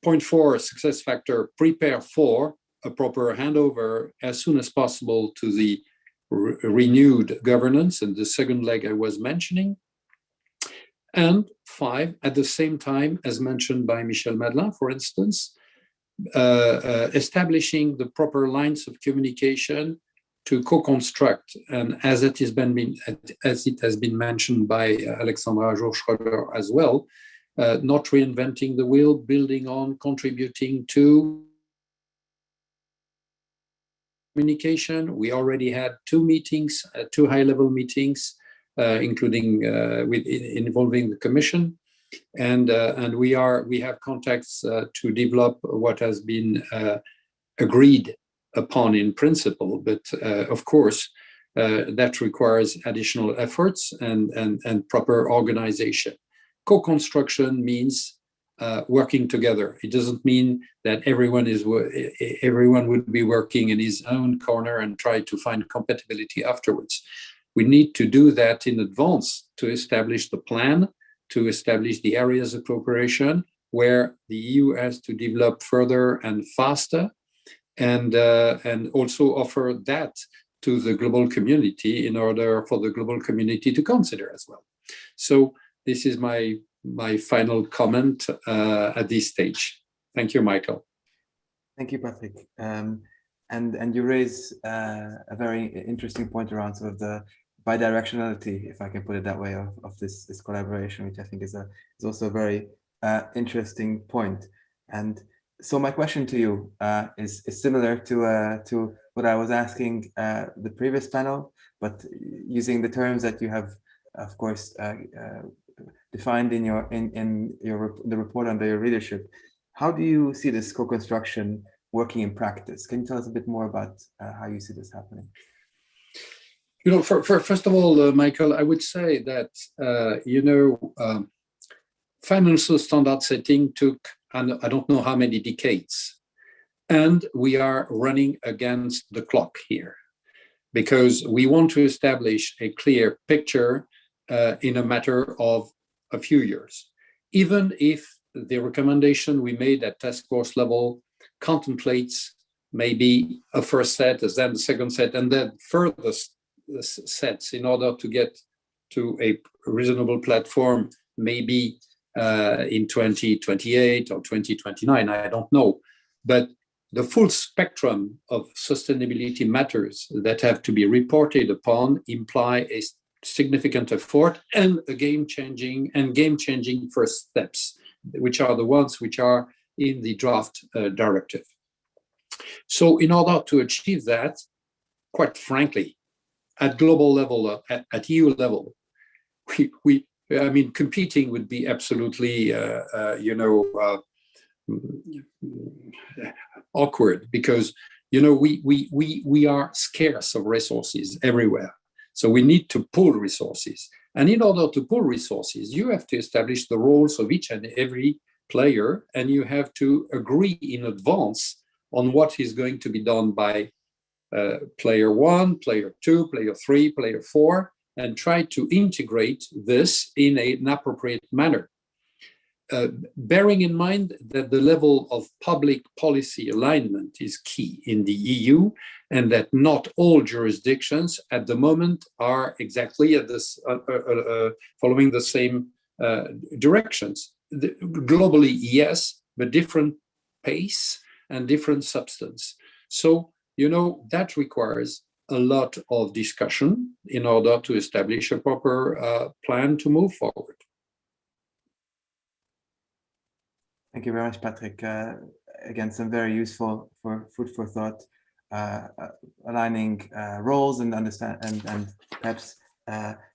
Point 4, success factor, prepare for a proper handover as soon as possible to the renewed governance and the second leg I was mentioning. And 5, at the same time, as mentioned by Michel Madelin, for instance, establishing the proper lines of communication to co-construct, and as it has been mentioned by Alexandra Ajour-Schroeder as well, not reinventing the wheel, building on, contributing to communication. We already had 2 meetings, 2 high-level meetings, including involving the Commission, and we have contacts to develop what has been agreed upon in principle, but of course that requires additional efforts and proper organization. Co-construction means working together. It doesn't mean that everyone would be working in his own corner and try to find compatibility afterwards. We need to do that in advance to establish the plan, to establish the areas of cooperation, where the EU has to develop further and faster, and also offer that to the global community in order for the global community to consider as well. So this is my final comment at this stage. Thank you, Michael. Thank you, Patrick. And you raise a very interesting point around sort of the bidirectionality, if I can put it that way, of this collaboration, which I think is also a very interesting point. And so my question to you is similar to what I was asking the previous panel, but using the terms that you have, of course, defined in the report under your leadership. How do you see this co-construction working in practice? Can you tell us a bit more about how you see this happening? You know, first of all, Michael, I would say that financial standard setting took, I don't know how many decades, and we are running against the clock here because we want to establish a clear picture in a matter of a few years, even if the recommendation we made at task force level contemplates maybe a first set, then the second set, and then further sets in order to get to a reasonable platform, maybe in 2028 or 2029, I don't know. But the full spectrum of sustainability matters that have to be reported upon imply a significant effort and a game-changing first steps, which are the ones which are in the draft directive. So in order to achieve that, quite frankly, at global level, at EU level, I mean, competing would be absolutely, awkward because, we are scarce of resources everywhere. So we need to pool resources. And in order to pool resources, you have to establish the roles of each and every player, and you have to agree in advance on what is going to be done by player 1, player 2, player 3, player 4, and try to integrate this in an appropriate manner. Bearing in mind that the level of public policy alignment is key in the EU, and that not all jurisdictions at the moment are exactly at this following the same directions. Globally, yes, but different pace and different substance. So, that requires a lot of discussion in order to establish a proper plan to move forward. Thank you very much, Patrick. Again, some very useful food for thought, aligning roles and and perhaps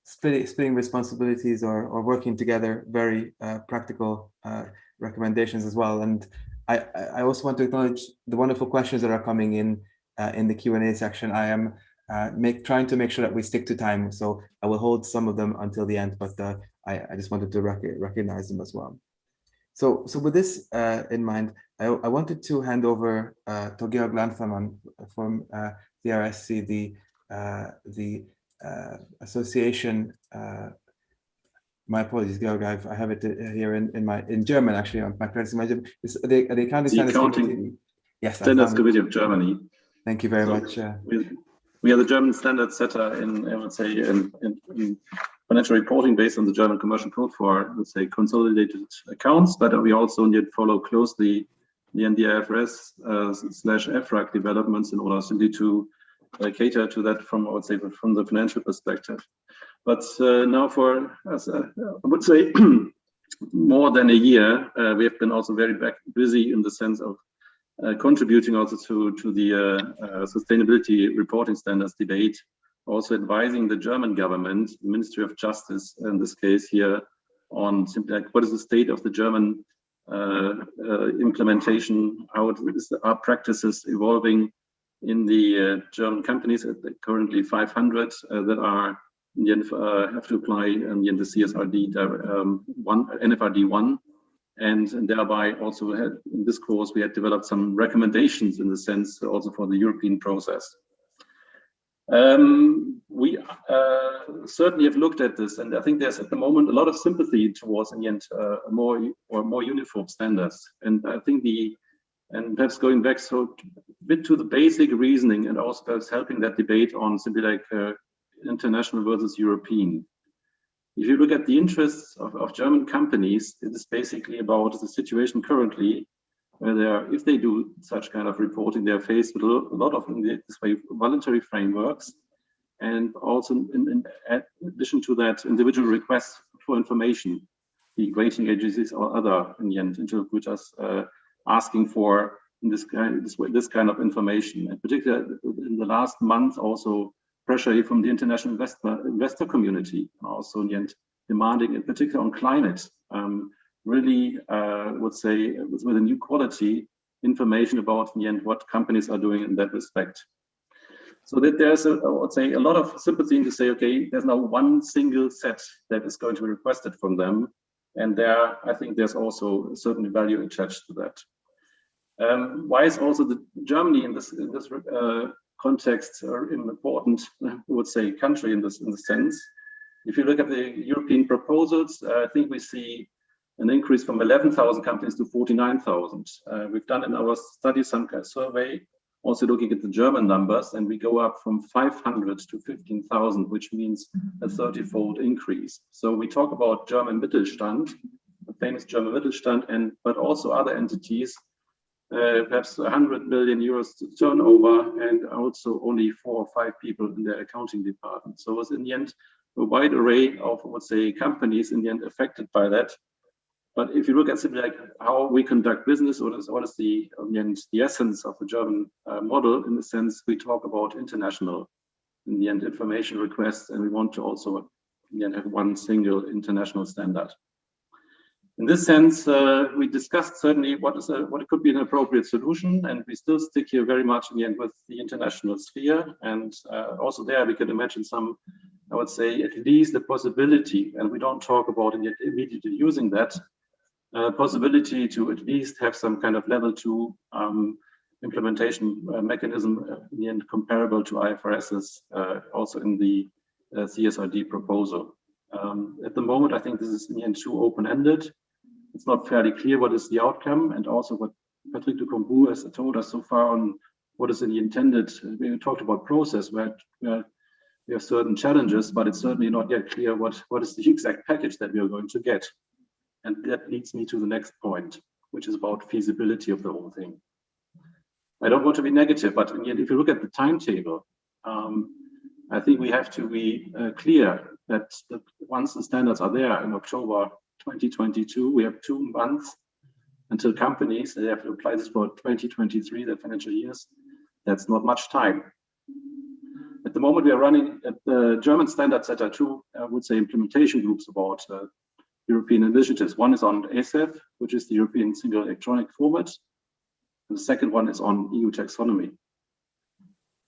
splitting responsibilities or working together. Very practical recommendations as well. And I also want to acknowledge the wonderful questions that are coming in the Q&A section. I am trying to make sure that we stick to time, so I will hold some of them until the end, but I just wanted to recognize them as well. So with this in mind, I wanted to hand over to Georg Landfermann from the RSC, the association. My apologies, Georg. I have it here in German actually. On my German. The Accounting Standards Committee. Yes, Standards Committee of Germany. Thank you very much. We are the German standard setter in, I would say, in financial reporting based on the German Commercial Code for, let's say, consolidated accounts, but we also need to follow closely the IFRS / Efrag developments in order simply to cater to that from, I would say, from the financial perspective. But now for, as I would say, more than a year, we have been also very busy in the sense of contributing also to the sustainability reporting standards debate, also advising the German government, the Ministry of Justice in this case here, on simply like what is the state of the German implementation, how are practices evolving in the German companies, currently 500 that are in the end have to apply in the CSRD NFRD 1. And thereby also in this course, we had developed some recommendations in the sense also for the European process. We certainly have looked at this, and I think there's at the moment a lot of sympathy towards, in the end, more uniform standards. And I think and perhaps going back so a bit to the basic reasoning, and also perhaps helping that debate on simply like international versus European. If you look at the interests of German companies, it is basically about the situation currently, where if they do such kind of reporting, they're faced with a lot of, in this way, voluntary frameworks, and also in addition to that, individual requests for information, the rating agencies or other, in the end, which are asking for this kind of information. And particularly in the last month, also pressure from the international investor community, and also in the end demanding, in particular on climate, really would say with a new quality information about in the end what companies are doing in that respect. So that there's I would say a lot of sympathy to say, okay, there's now one single set that is going to be requested from them, and there I think there's also a certain value attached to that. Why is also Germany in this context an important, I would say, country in this sense? If you look at the European proposals, I think we see an increase from 11,000 companies to 49,000. We've done in our study some kind of survey, also looking at the German numbers, and we go up from 500 to 15,000, which means a 30-fold increase. So we talk about German Mittelstand, the famous German Mittelstand, but also other entities, perhaps 100 million euros turnover, and also only 4 or 5 people in their accounting department. So it was in the end a wide array of, I would say, companies in the end affected by that. But if you look at simply like how we conduct business, what is the essence of the German model, in the sense we talk about international, in the end, information requests, and we want to also in the end have one single international standard. In this sense, we discussed certainly what could be an appropriate solution, and we still stick here very much in the end with the international sphere. And also there we could imagine some, I would say, at least the possibility, and we don't talk about it yet immediately using that, possibility to at least have some kind of level 2 implementation mechanism in the end comparable to IFRS's, also in the CSRD proposal. At the moment, I think this is in the end too open-ended. It's not fairly clear what is the outcome, and also what Patrick de Combourg has told us so far on what is in the intended. We talked about process where we have certain challenges, but it's certainly not yet clear what is the exact package that we are going to get. And that leads me to the next point, which is about feasibility of the whole thing. I don't want to be negative, but in the end, if you look at the timetable, I think we have to be clear that once the standards are there in October 2022, we have 2 months until companies, they have to apply this for 2023, the financial years. That's not much time. At the moment, we are running at the German standard setter 2, I would say, implementation groups about European initiatives. One is on ASEF, which is the European Single Electronic Format. And the second one is on EU taxonomy.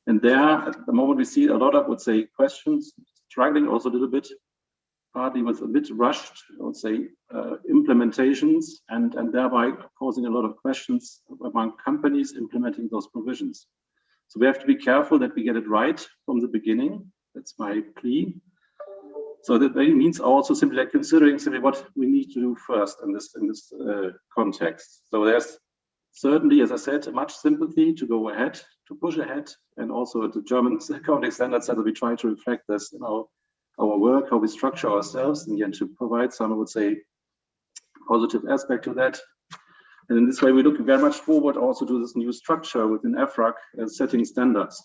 And there, at the moment, we see a lot of, I would say, questions, struggling also a little bit, partly with a bit rushed, I would say, implementations, and thereby causing a lot of questions among companies implementing those provisions. So we have to be careful that we get it right from the beginning. That's my plea. So that means also simply like considering simply what we need to do first in this context. So there's certainly, as I said, much sympathy to go ahead, to push ahead, and also at the German accounting standards that we try to reflect this in our work, how we structure ourselves, and to provide some, I would say, positive aspect to that. And in this way, we look very much forward also to this new structure within Efrag setting standards.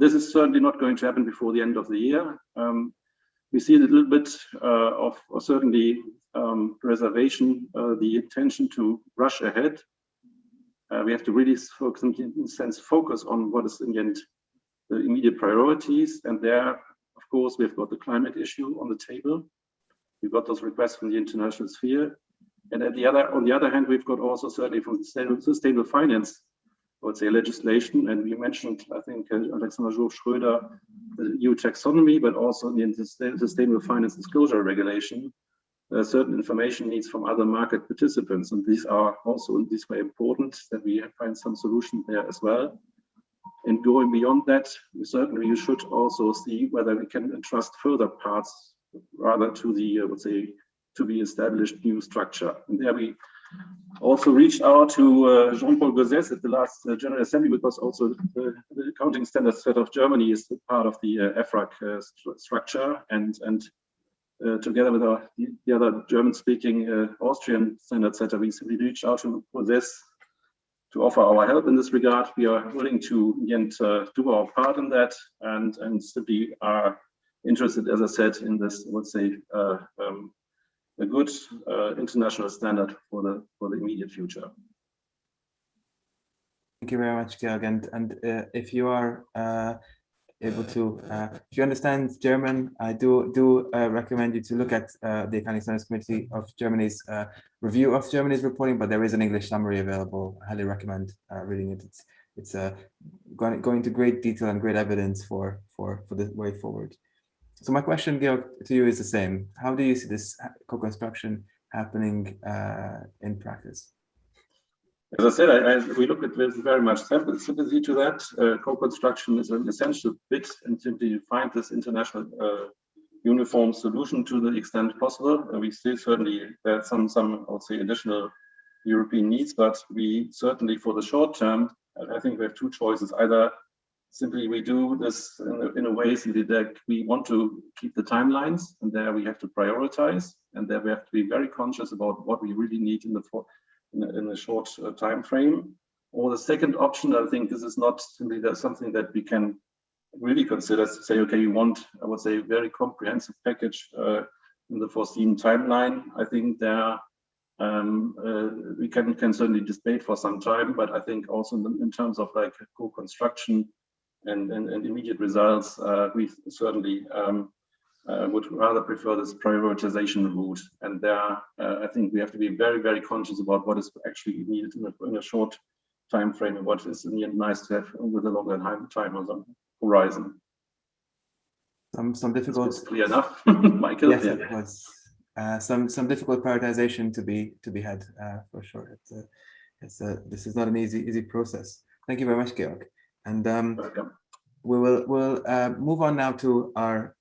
This is certainly not going to happen before the end of the year. We see a little bit of certainly reservation, the intention to rush ahead. We have to really focus, in a sense, focus on what is in the end the immediate priorities. And there, of course, we've got the climate issue on the table. We've got those requests from the international sphere. And on the other hand, we've got also certainly from the sustainable finance, I would say, legislation. And we mentioned, I think, Alexander Schröder, the EU taxonomy, but also in the sustainable finance disclosure regulation, certain information needs from other market participants. And these are also in this way important that we find some solution there as well. And going beyond that, certainly you should also see whether we can entrust further parts rather to the, I would say, to be established new structure. And there we also reached out to Jean-Paul Gauzès at the last General Assembly, because also the accounting standards set of Germany is part of the Efrag structure, and together with the other German-speaking Austrian standard setter, we simply reached out to Gauzès to offer our help in this regard. We are willing to, in the end, do our part in that, and simply are interested, as I said, in this, I would say, a good international standard for the immediate future. Thank you very much, Georg. And if you are able to, if you understand German, I do recommend you to look at the Accounting Standards Committee of Germany's review of Germany's reporting, but there is an English summary available. I highly recommend reading it. It's going into great detail and great evidence for the way forward. So my question, Georg, to you is the same. How do you see this co-construction happening in practice? As I said, we look at with very much sympathy to that. Co-construction is an essential bit, and simply to find this international uniform solution to the extent possible. We still certainly there are some I would say additional European needs, but we certainly for the short term, I think we have two choices. Either simply we do this in a way that we want to keep the timelines, and there we have to prioritize, and there we have to be very conscious about what we really need in the short time frame. Or the second option, I think this is not simply something that we can really consider to say, okay, you want, I would say, a very comprehensive package in the foreseen timeline. I think there we can certainly debate for some time, but I think also in terms of like co-construction and immediate results, we certainly would rather prefer this prioritization route. And there, I think we have to be very, very conscious about what is actually needed in a short time frame and what is in the end nice to have with a longer time horizon. Some difficult. That's clear enough, Michael. Yes, it was some difficult prioritization to be had for sure. This is not an easy process. Thank you very much, Georg. And we'll move on now to our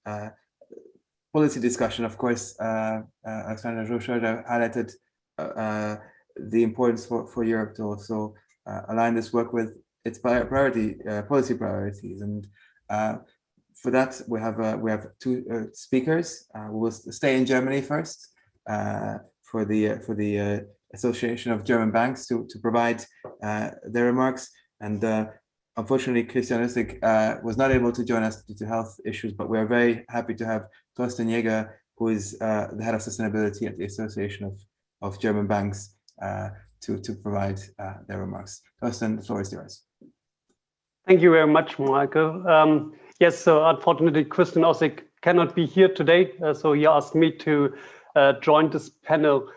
policy discussion. Of course, Alexandra Joshua highlighted the importance for Europe to also align this work with its policy priorities. And for that, we have two speakers. We will stay in Germany first for the Association of German Banks to provide their remarks. And unfortunately, Christian Rüssig was not able to join us due to health issues, but we are very happy to have Thorsten Jäger, who is the head of sustainability at the Association of German Banks, to provide their remarks. Thorsten, the floor is yours. Thank you very much, Michael. Yes, so unfortunately, Christian Rüssig cannot be here today, so he asked me to join this panel.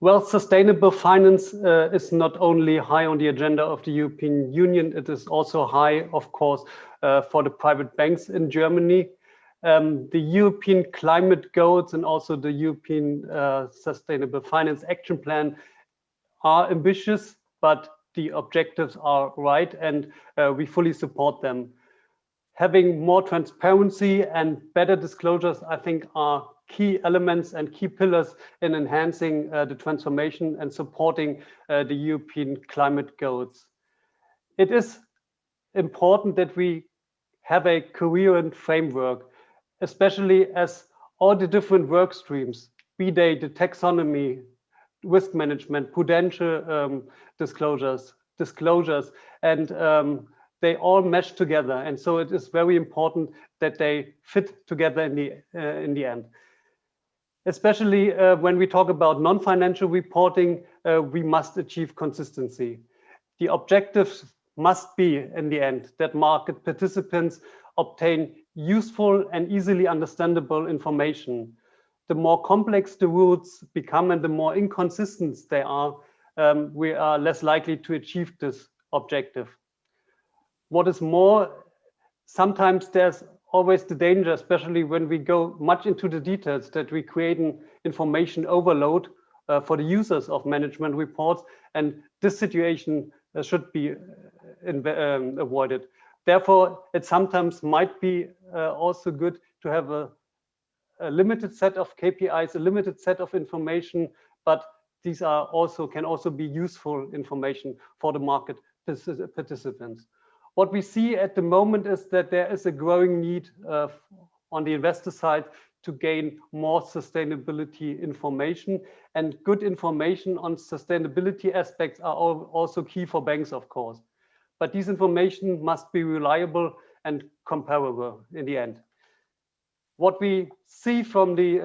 Well, sustainable finance is not only high on the agenda of the European Union, it is also high, of course, for the private banks in Germany. The European climate goals and also the European Sustainable Finance Action Plan are ambitious, but the objectives are right, and we fully support them. Having more transparency and better disclosures, I think, are key elements and key pillars in enhancing the transformation and supporting the European climate goals. It is important that we have a coherent framework, especially as all the different work streams, be they the taxonomy, risk management, prudential disclosures, and they all mesh together. And so it is very important that they fit together in the end. Especially when we talk about non-financial reporting, we must achieve consistency. The objectives must be, in the end, that market participants obtain useful and easily understandable information. The more complex the rules become and the more inconsistent they are, we are less likely to achieve this objective. What is more, sometimes there's always the danger, especially when we go much into the details, that we create an information overload for the users of management reports, and this situation should be avoided. Therefore, it sometimes might be also good to have a limited set of KPIs, a limited set of information, but these are can also be useful information for the market participants. What we see at the moment is that there is a growing need on the investor side to gain more sustainability information, and good information on sustainability aspects are also key for banks, of course. But this information must be reliable and comparable in the end. What we see from the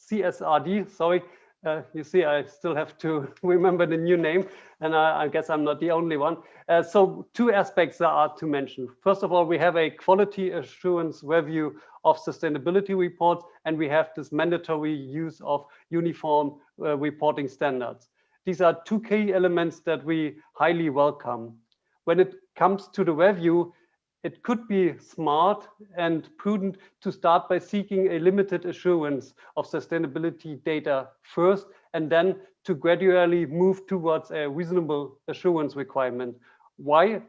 CSRD, sorry, you see, I still have to remember the new name, and I guess I'm not the only one. So two aspects are to mention. First of all, we have a quality assurance review of sustainability reports, and we have this mandatory use of uniform reporting standards. These are two key elements that we highly welcome. When it comes to the review, it could be smart and prudent to start by seeking a limited assurance of sustainability data first, and then to gradually move towards a reasonable assurance requirement. Why?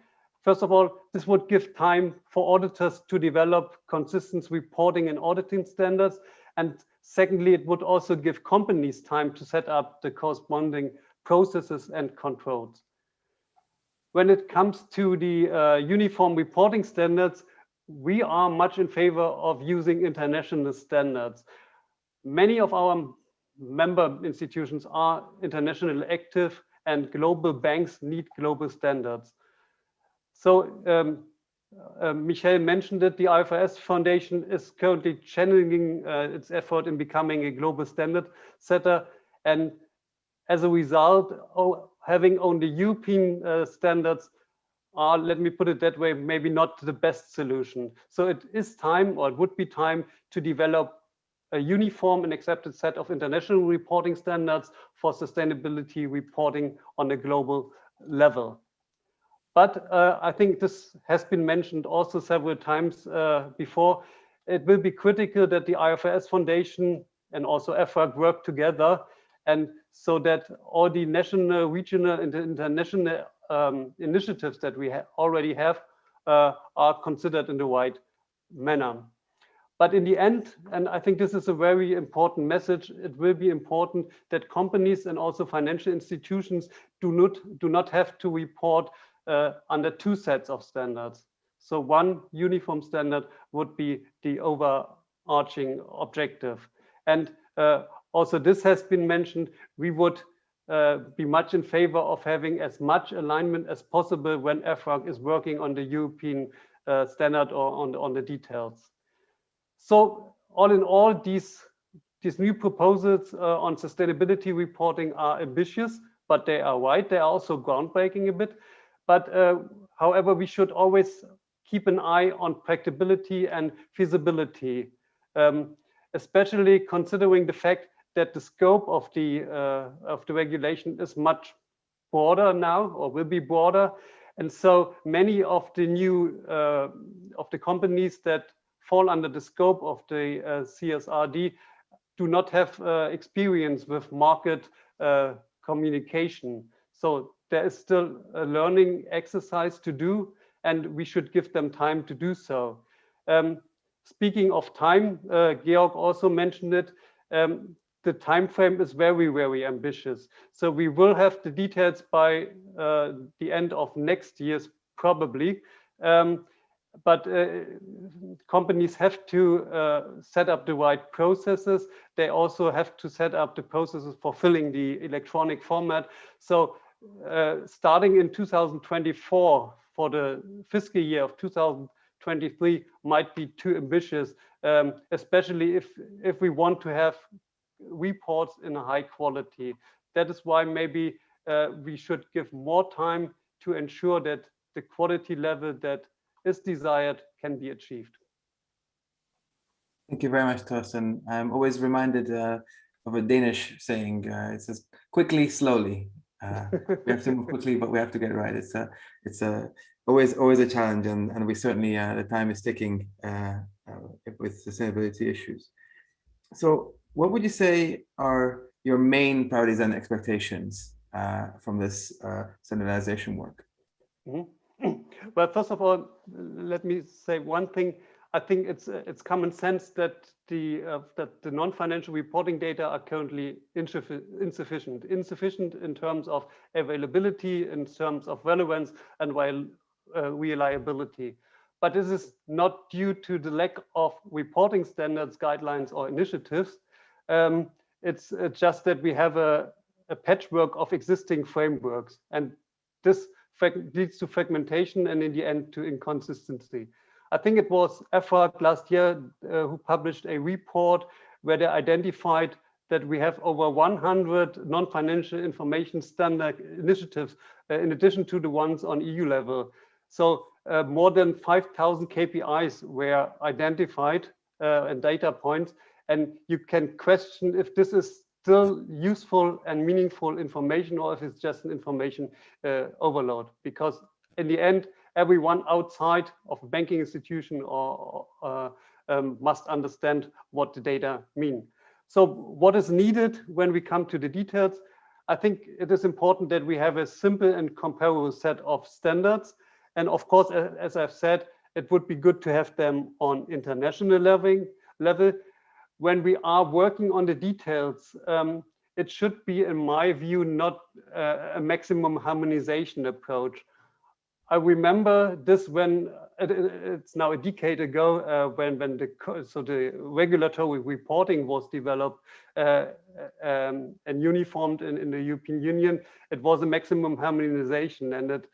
First of all, this would give time for auditors to develop consistent reporting and auditing standards. And secondly, it would also give companies time to set up the corresponding processes and controls. When it comes to the uniform reporting standards, we are much in favor of using international standards. Many of our member institutions are internationally active, and global banks need global standards. So Michelle mentioned that the IFRS Foundation is currently channeling its effort in becoming a global standard setter. And as a result, having only European standards are, let me put it that way, maybe not the best solution. So it is time, or it would be time, to develop a uniform and accepted set of international reporting standards for sustainability reporting on a global level. But I think this has been mentioned also several times before. It will be critical that the IFRS Foundation and also Efrag work together, and so that all the national, regional, and international initiatives that we already have are considered in the right manner. But in the end, and I think this is a very important message, it will be important that companies and also financial institutions do not have to report under two sets of standards. So one uniform standard would be the overarching objective. And also this has been mentioned, we would be much in favor of having as much alignment as possible when Efrag is working on the European standard or on the details. So all in all, these new proposals on sustainability reporting are ambitious, but they are right. They are also groundbreaking a bit. But however, we should always keep an eye on practicability and feasibility, especially considering the fact that the scope of the regulation is much broader now, or will be broader. And so many of the new of the companies that fall under the scope of the CSRD do not have experience with market communication. So there is still a learning exercise to do, and we should give them time to do so. Speaking of time, Georg also mentioned it. The time frame is very, very ambitious. So we will have the details by the end of next year, probably. But companies have to set up the right processes. They also have to set up the processes for filling the electronic format. So starting in 2024 for the fiscal year of 2023 might be too ambitious, especially if we want to have reports in a high quality. That is why maybe we should give more time to ensure that the quality level that is desired can be achieved. Thank you very much, Thorsten. I'm always reminded of a Danish saying, it says, quickly, slowly. We have to move quickly, but we have to get it right. It's always a challenge, and we certainly, the time is ticking with sustainability issues. So what would you say are your main priorities and expectations from this standardization work? Mm-hmm. Well, first of all, let me say one thing. I think it's common sense that the non-financial reporting data are currently insufficient in terms of availability, in terms of relevance, and reliability. But this is not due to the lack of reporting standards, guidelines, or initiatives. It's just that we have a patchwork of existing frameworks, and this leads to fragmentation and in the end to inconsistency. I think it was Efrag last year who published a report where they identified that we have over 100 non-financial information standard initiatives in addition to the ones on EU level. So more than 5,000 KPIs were identified and data points, and you can question if this is still useful and meaningful information or if it's just an information overload, because in the end, everyone outside of a banking institution must understand what the data mean. So what is needed when we come to the details? I think it is important that we have a simple and comparable set of standards. And of course, as I've said, it would be good to have them on international level. When we are working on the details, it should be, in my view, not a maximum harmonization approach. I remember this when it's now a decade ago, when the regulatory reporting was developed and uniformed in the European Union. It was a maximum harmonization, and it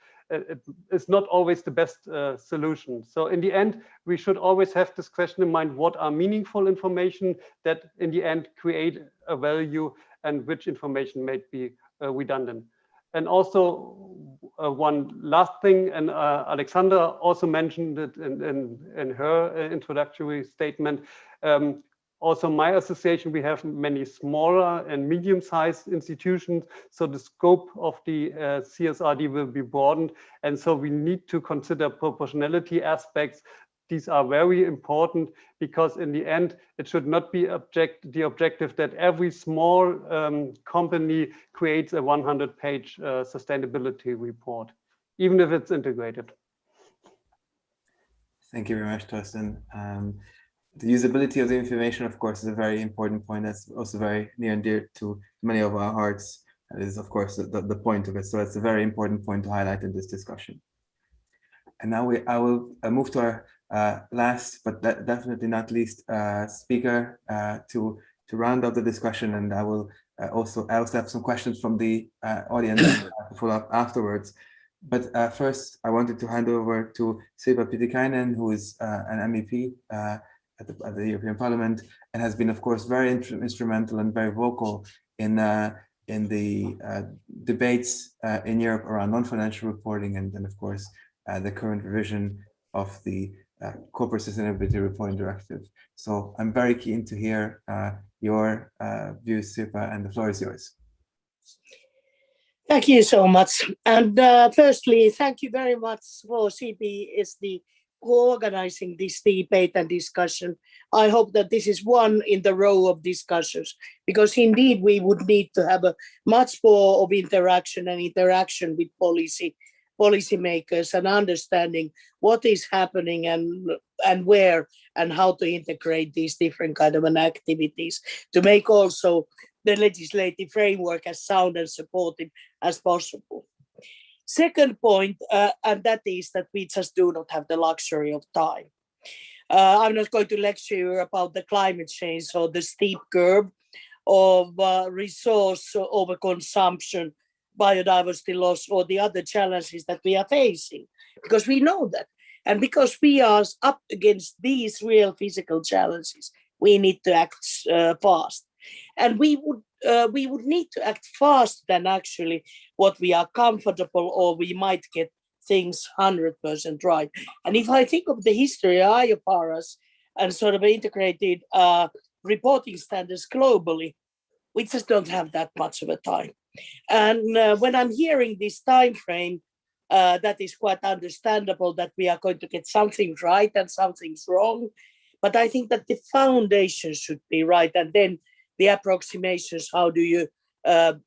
is not always the best solution. So in the end, we should always have this question in mind: what are meaningful information that in the end create a value, and which information may be redundant? And also one last thing, and Alexandra also mentioned it in her introductory statement. Also, my association, we have many smaller and medium-sized institutions, so the scope of the CSRD will be broadened, and so we need to consider proportionality aspects. These are very important because in the end, it should not be the objective that every small company creates a 100-page sustainability report, even if it's integrated. Thank you very much, Torsten. The usability of the information, of course, is a very important point. That's also very near and dear to many of our hearts. That is, of course, the point of it. So it's a very important point to highlight in this discussion. And now I will move to our last, but definitely not least, speaker to round up the discussion. And I will also have some questions from the audience to follow up afterwards. But first, I wanted to hand over to Sirpa Pietikäinen, who is an MEP at the European Parliament and has been, of course, very instrumental and very vocal in the debates in Europe around non-financial reporting and then, of course, the current revision of the Corporate Sustainability Reporting Directive. So I'm very keen to hear your views, Sirpa, and the floor is yours. Thank you so much. And firstly, thank you very much for CDSB organizing this debate and discussion. I hope that this is one in the row of discussions, because indeed we would need to have a much more of interaction with policymakers and understanding what is happening and where and how to integrate these different kind of activities to make also the legislative framework as sound and supportive as possible. Second point, and that is that we just do not have the luxury of time. I'm not going to lecture you about the climate change or the steep curve of resource overconsumption, biodiversity loss, or the other challenges that we are facing, because we know that. And because we are up against these real physical challenges, we need to act fast. And we would need to act faster than actually what we are comfortable, or we might get things 100% right. And if I think of the history of IFRS and sort of integrated reporting standards globally, we just don't have that much of a time. And when I'm hearing this time frame, that is quite understandable that we are going to get something right and something's wrong. But I think that the foundation should be right, and then the approximations, how do you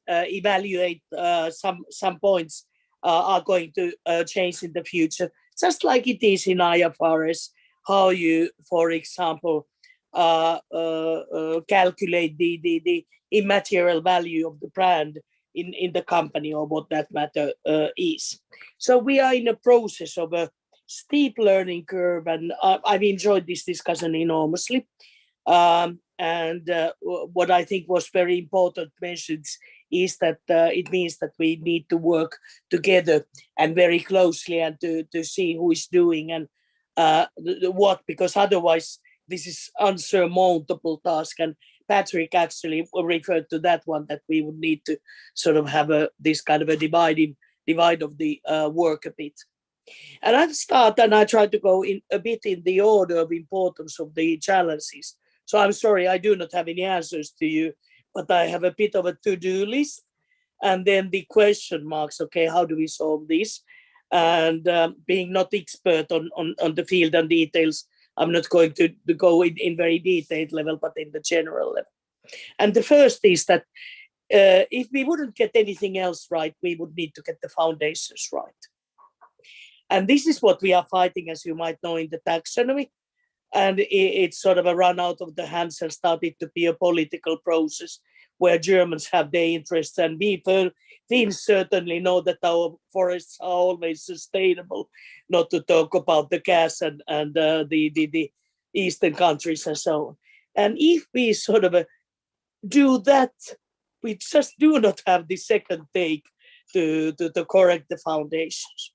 evaluate some points are going to change in the future. just like it is in IFRS, how you, for example, calculate the immaterial value of the brand in the company, or what that matter is. So we are in a process of a steep learning curve, and I've enjoyed this discussion enormously. And what I think was very important mentioned is that it means that we need to work together and very closely, and to see who is doing and what, because otherwise this is unsurmountable task. And Patrick actually referred to that one, that we would need to sort of have this kind of a divide of the work a bit. And I start, and I try to go in a bit in the order of importance of the challenges. So I'm sorry, I do not have any answers to you, but I have a bit of a to-do list, and then the question marks. Okay, how do we solve this? And being not expert on the field and details, I'm not going to go in very detailed level, but in the general level. And the first is that if we wouldn't get anything else right, we would need to get the foundations right. And this is what we are fighting, as you might know, in the taxonomy. And it's sort of a run out of the hands and started to be a political process where Germans have their interests, and we Finns certainly know that our forests are always sustainable, not to talk about the gas and the eastern countries and so on. And if we sort of do that, we just do not have the second take to correct the foundations.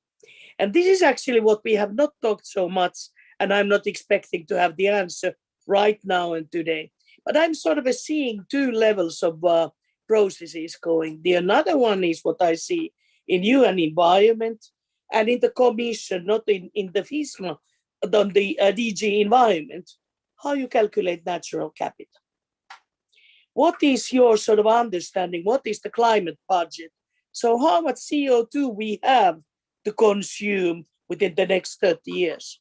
And this is actually what we have not talked so much, and I'm not expecting to have the answer right now and today. But I'm sort of seeing two levels of processes going. The another one is what I see in UN Environment and in the Commission, not in the FISMA, but on the DG Environment, how you calculate natural capital. What is your sort of understanding? What is the climate budget? So how much CO2 we have to consume within the next 30 years?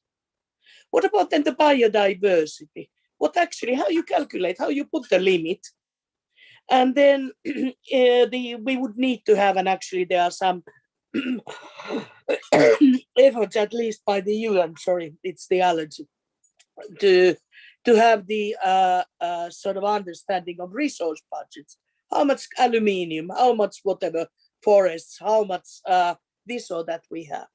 What about then the biodiversity? What actually, how you calculate, how you put the limit? And then we would need to have, and actually there are some efforts, at least by the UN, sorry, it's the allergy, to have the sort of understanding of resource budgets. How much aluminium, how much whatever forests, how much this or that we have.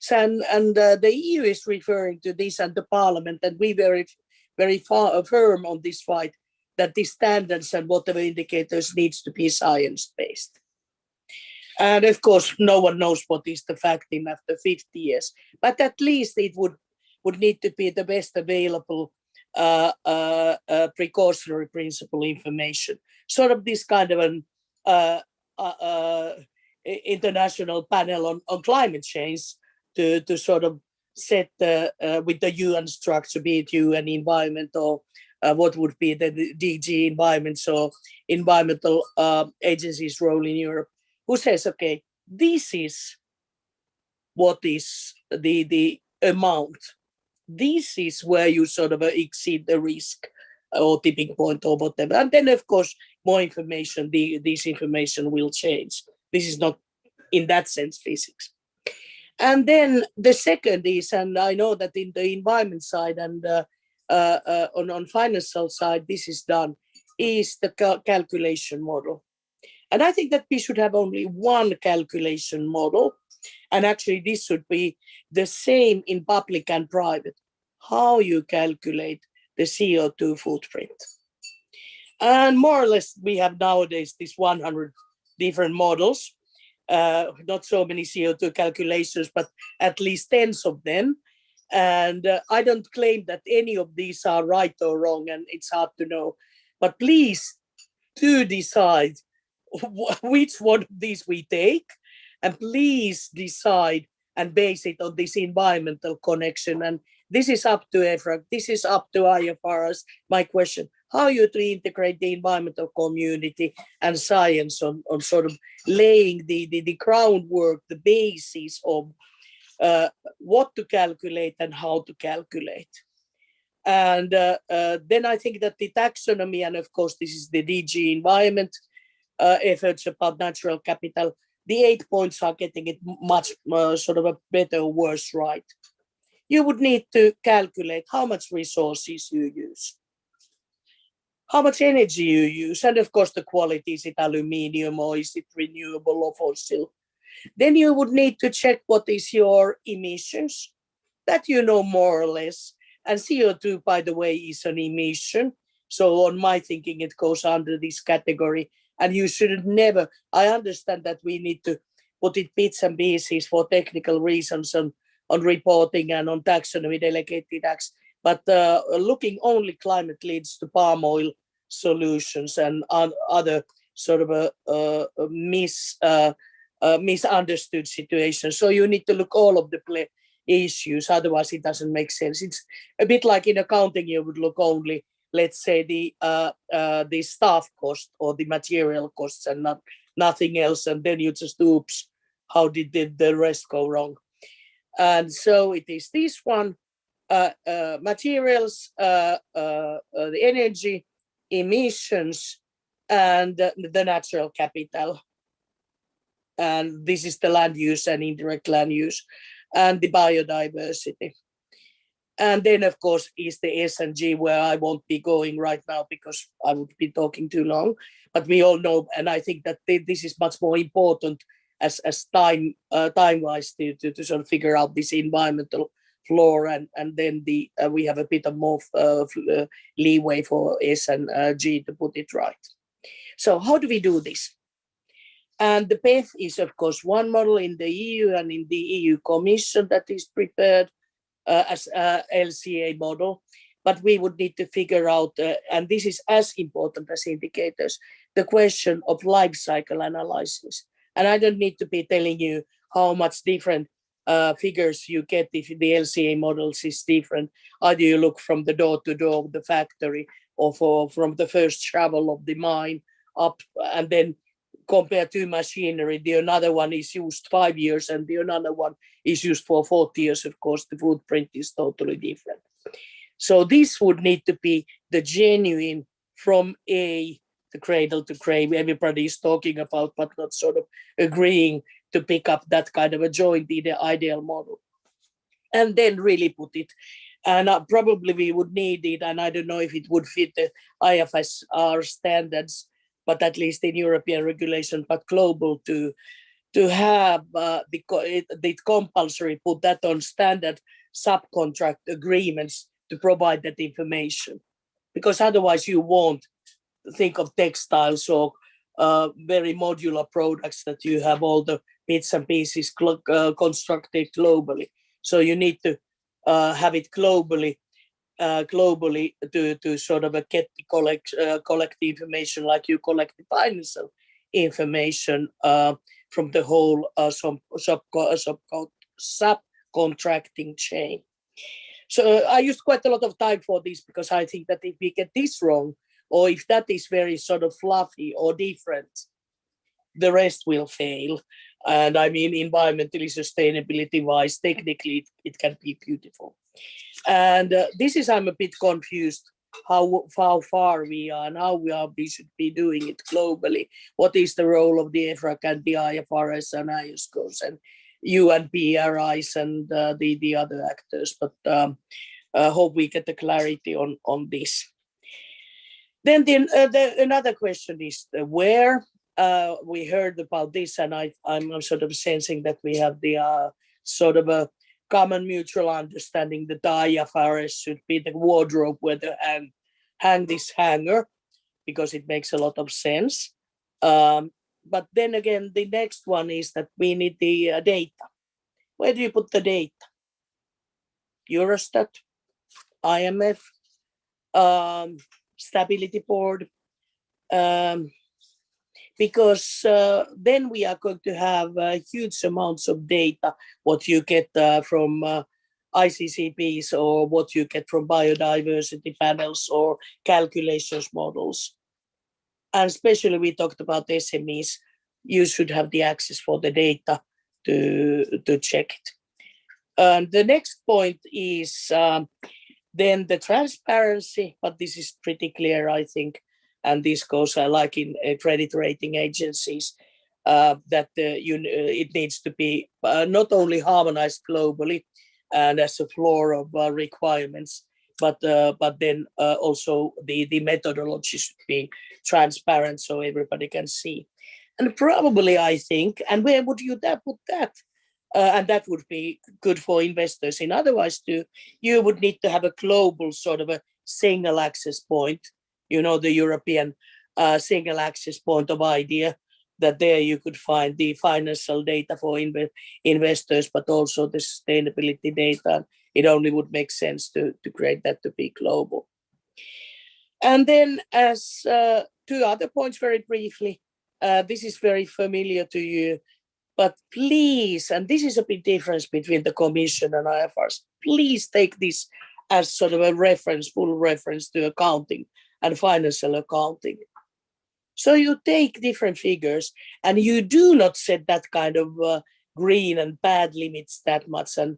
So, and the EU is referring to this, and the Parliament, and we very firm on this fight, that the standards and whatever indicators needs to be science-based. And of course, no one knows what is the fact in after 50 years, but at least it would need to be the best available precautionary principle information. Sort of this kind of an international panel on climate change to sort of set with the UN structure, be it UN Environment or what would be the DG Environment, so environmental agencies' role in Europe, who says, okay, this is what is the amount. This is where you sort of exceed the risk or tipping point or whatever. And then, of course, more information, this information will change. This is not, in that sense, physics. And then the second is, and I know that in the environment side and on financial side, this is done, is the calculation model. And I think that we should have only one calculation model. And actually, this should be the same in public and private, how you calculate the CO2 footprint. And more or less, we have nowadays these 100 different models, not so many CO2 calculations, but at least tens of them. And I don't claim that any of these are right or wrong, and it's hard to know. But please do decide which one of these we take, and please decide and base it on this environmental connection. And this is up to Efrag, this is up to IFRS. My question, how you to integrate the environmental community and science on sort of laying the groundwork, the basis of what to calculate and how to calculate. And then I think that the taxonomy, and of course this is the DG Environment efforts about natural capital, the 8 points are getting it much sort of a better or worse right. You would need to calculate how much resources you use, how much energy you use, and of course the quality, is it aluminium or is it renewable or fossil? Then you would need to check what is your emissions, that you know more or less. And CO2, by the way, is an emission. So on my thinking, it goes under this category. And you should never, I understand that we need to put it bits and pieces for technical reasons on reporting and on taxonomy delegated acts. But looking only climate leads to palm oil solutions and other sort of misunderstood situations. So you need to look all of the issues, otherwise it doesn't make sense. It's a bit like in accounting, you would look only, let's say, the staff cost or the material costs and nothing else, and then you just, oops, how did the rest go wrong? And so it is this one, materials, the energy, emissions, and the natural capital. And this is the land use and indirect land use, and the biodiversity. And then, of course, is the S&G, where I won't be going right now because I would be talking too long. But we all know, and I think that this is much more important as time-wise to sort of figure out this environmental floor, and then we have a bit of more leeway for S&G to put it right. So how do we do this? And the PEF is, of course, one model in the EU and in the EU Commission that is prepared as a LCA model. But we would need to figure out, and this is as important as indicators, the question of life cycle analysis. And I don't need to be telling you how much different figures you get if the LCA models is different. Either you look from the door to door of the factory, or from the first shovel of the mine up, and then compared to machinery, the another one is used 5 years and the another one is used for 40 years. Of course, the footprint is totally different. So this would need to be the genuine from the cradle to grave everybody is talking about, but not sort of agreeing to pick up that kind of a joint ideal model. And then really put it. And probably we would need it, and I don't know if it would fit the IFRS standards, but at least in European regulation, but global, to have the compulsory put that on standard subcontract agreements to provide that information, because otherwise you won't think of textiles or very modular products that you have all the bits and pieces constructed globally. So you need to have it globally to sort of get the collect the information like you collect the financial information from the whole subcontracting chain. So I used quite a lot of time for this, because I think that if we get this wrong, or if that is very sort of fluffy or different, the rest will fail. And I mean, environmentally, sustainability wise, technically, it can be beautiful. And this is, I'm a bit confused how far we are and how we should be doing it globally. What is the role of the Efrag and the IFRS and ISCOs and UNPRIs and the other actors? But I hope we get the clarity on this. Then another question is where. We heard about this, and I'm sort of sensing that we have the sort of a common mutual understanding that the IFRS should be the wardrobe where to hang this hanger, because it makes a lot of sense. But then again, the next one is that we need the data. Where do you put the data? Eurostat, IMF, Stability Board, because then we are going to have huge amounts of data, what you get from ICCPs or what you get from biodiversity panels or calculations models. And especially we talked about SMEs, you should have the access for the data to check it. And the next point is then the transparency, but this is pretty clear, I think. And this goes like in credit rating agencies. that it needs to be not only harmonized globally and as a floor of requirements, but then also the methodology should be transparent so everybody can see. And probably I think, and where would you put that? And that would be good for investors. In otherwise, you would need to have a global sort of a single access point, the European single access point of idea, that there you could find the financial data for investors, but also the sustainability data. It only would make sense to create that to be global. And then as 2 other points very briefly, this is very familiar to you, but please, and this is a big difference between the Commission and IFRS, please take this as sort of a reference, full reference to accounting and financial accounting. So you take different figures and you do not set that kind of green and bad limits that much. And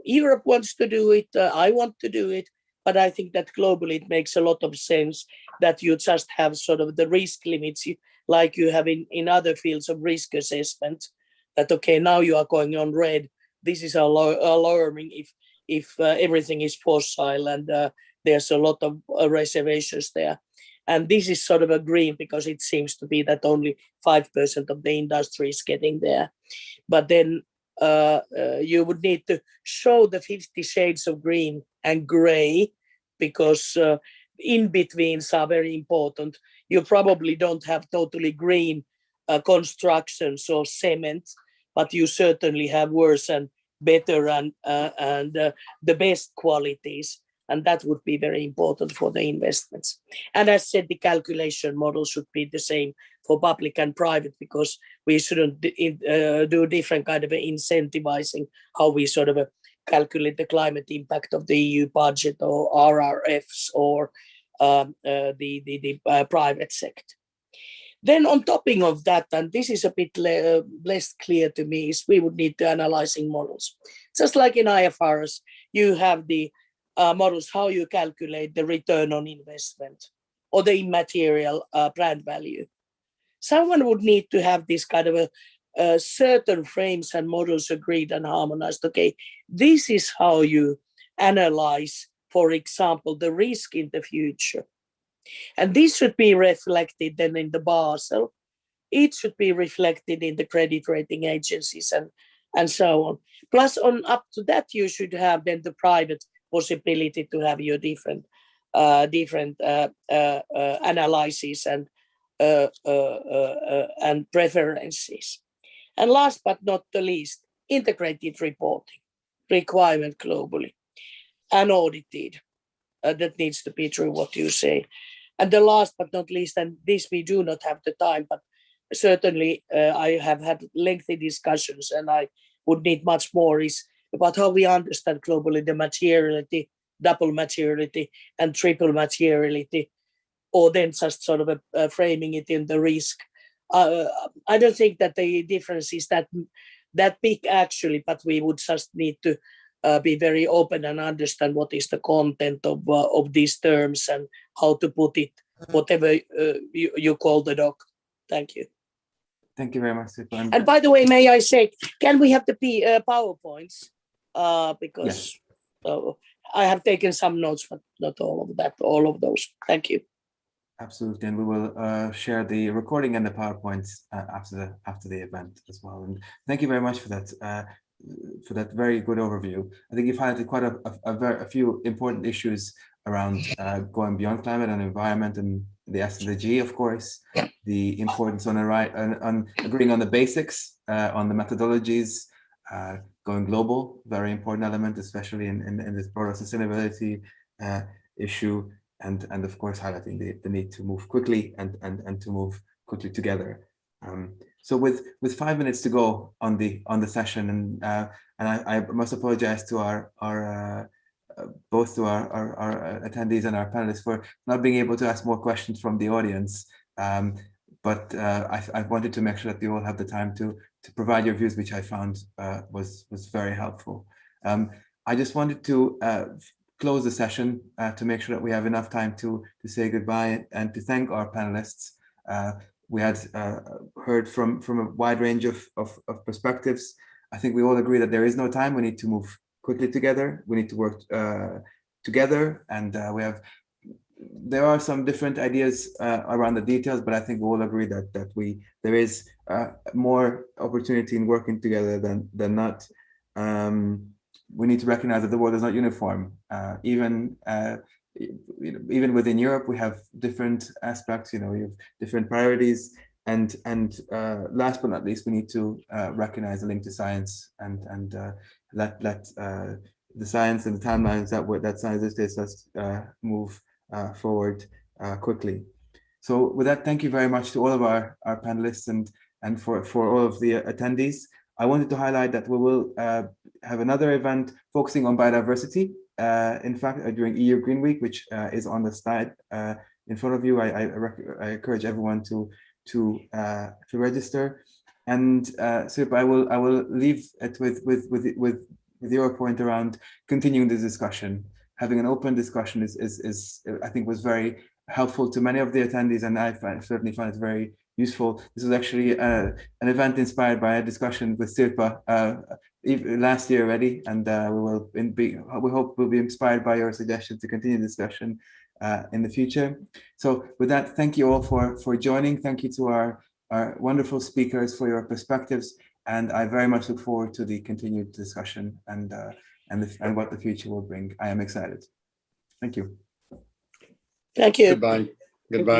Europe wants to do it, I want to do it, but I think that globally it makes a lot of sense that you just have sort of the risk limits like you have in other fields of risk assessment, that, okay, now you are going on red. This is alarming if everything is fossil and there's a lot of reservations there. And this is sort of a green because it seems to be that only 5% of the industry is getting there. But then you would need to show the 50 shades of green and gray, because in-betweens are very important. You probably don't have totally green constructions or cement, but you certainly have worse and better and the best qualities. And that would be very important for the investments. And as said, the calculation model should be the same for public and private, because we shouldn't do different kind of incentivizing how we sort of calculate the climate impact of the EU budget or RRFs or the private sector. Then on topping of that, and this is a bit less clear to me, is we would need the analyzing models. Just like in IFRS, you have the models, how you calculate the return on investment or the immaterial brand value. Someone would need to have this kind of a certain frames and models agreed and harmonized. Okay, this is how you analyze, for example, the risk in the future. And this should be reflected then in the Basel. It should be reflected in the credit rating agencies and so on. Plus, on up to that, you should have then the private possibility to have your different analyses and preferences. And last but not the least, integrated reporting requirement globally and audited. That needs to be true what you say. And the last but not least, and this we do not have the time, but certainly I have had lengthy discussions and I would need much more, is about how we understand globally the materiality, double materiality and triple materiality, or then just sort of framing it in the risk. I don't think that the difference is that big actually, but we would just need to be very open and understand what is the content of these terms and how to put it, whatever you call the doc. Thank you. Thank you very much, Sippo. And by the way, may I say, can we have the PowerPoints? Because I have taken some notes, but not all of those. Thank you. Absolutely, and we will share the recording and the PowerPoints after the event as well. And thank you very much for that very good overview. I think you've highlighted quite a few important issues around going beyond climate and environment, and the S and the G, of course, the importance on agreeing on the basics, on the methodologies, going global, very important element, especially in this broader sustainability issue, and of course highlighting the need to move quickly and to move quickly together. So with 5 minutes to go on the session, and I must apologize to our attendees and our panelists for not being able to ask more questions from the audience. But I wanted to make sure that you all have the time to provide your views, which I found was very helpful. I just wanted to close the session to make sure that we have enough time to say goodbye and to thank our panelists We had heard from a wide range of perspectives. I think we all agree that there is no time. We need to move quickly together. We need to work together, and there are some different ideas around the details, but I think we all agree that there is more opportunity in working together than not. We need to recognize that the world is not uniform. Even within Europe, we have different aspects. You have different priorities, and last but not least, we need to recognize the link to science and let the science and the timelines that science takes us move forward quickly. So with that, thank you very much to all of our panelists and for all of the attendees. I wanted to highlight that we will have another event focusing on biodiversity, in fact, during EU Green Week, which is on the slide in front of you. I encourage everyone to register. And Sirpa, I will leave it with your point around continuing this discussion. Having an open discussion is I think was very helpful to many of the attendees, and I certainly found it very useful. This was actually an event inspired by a discussion with Sirpa last year already, and we hope we'll be inspired by your suggestion to continue the discussion in the future. So with that, thank you all for joining. Thank you to our wonderful speakers for your perspectives, and I very much look forward to the continued discussion and what the future will bring. I am excited. Thank you. Thank you. Goodbye. Goodbye.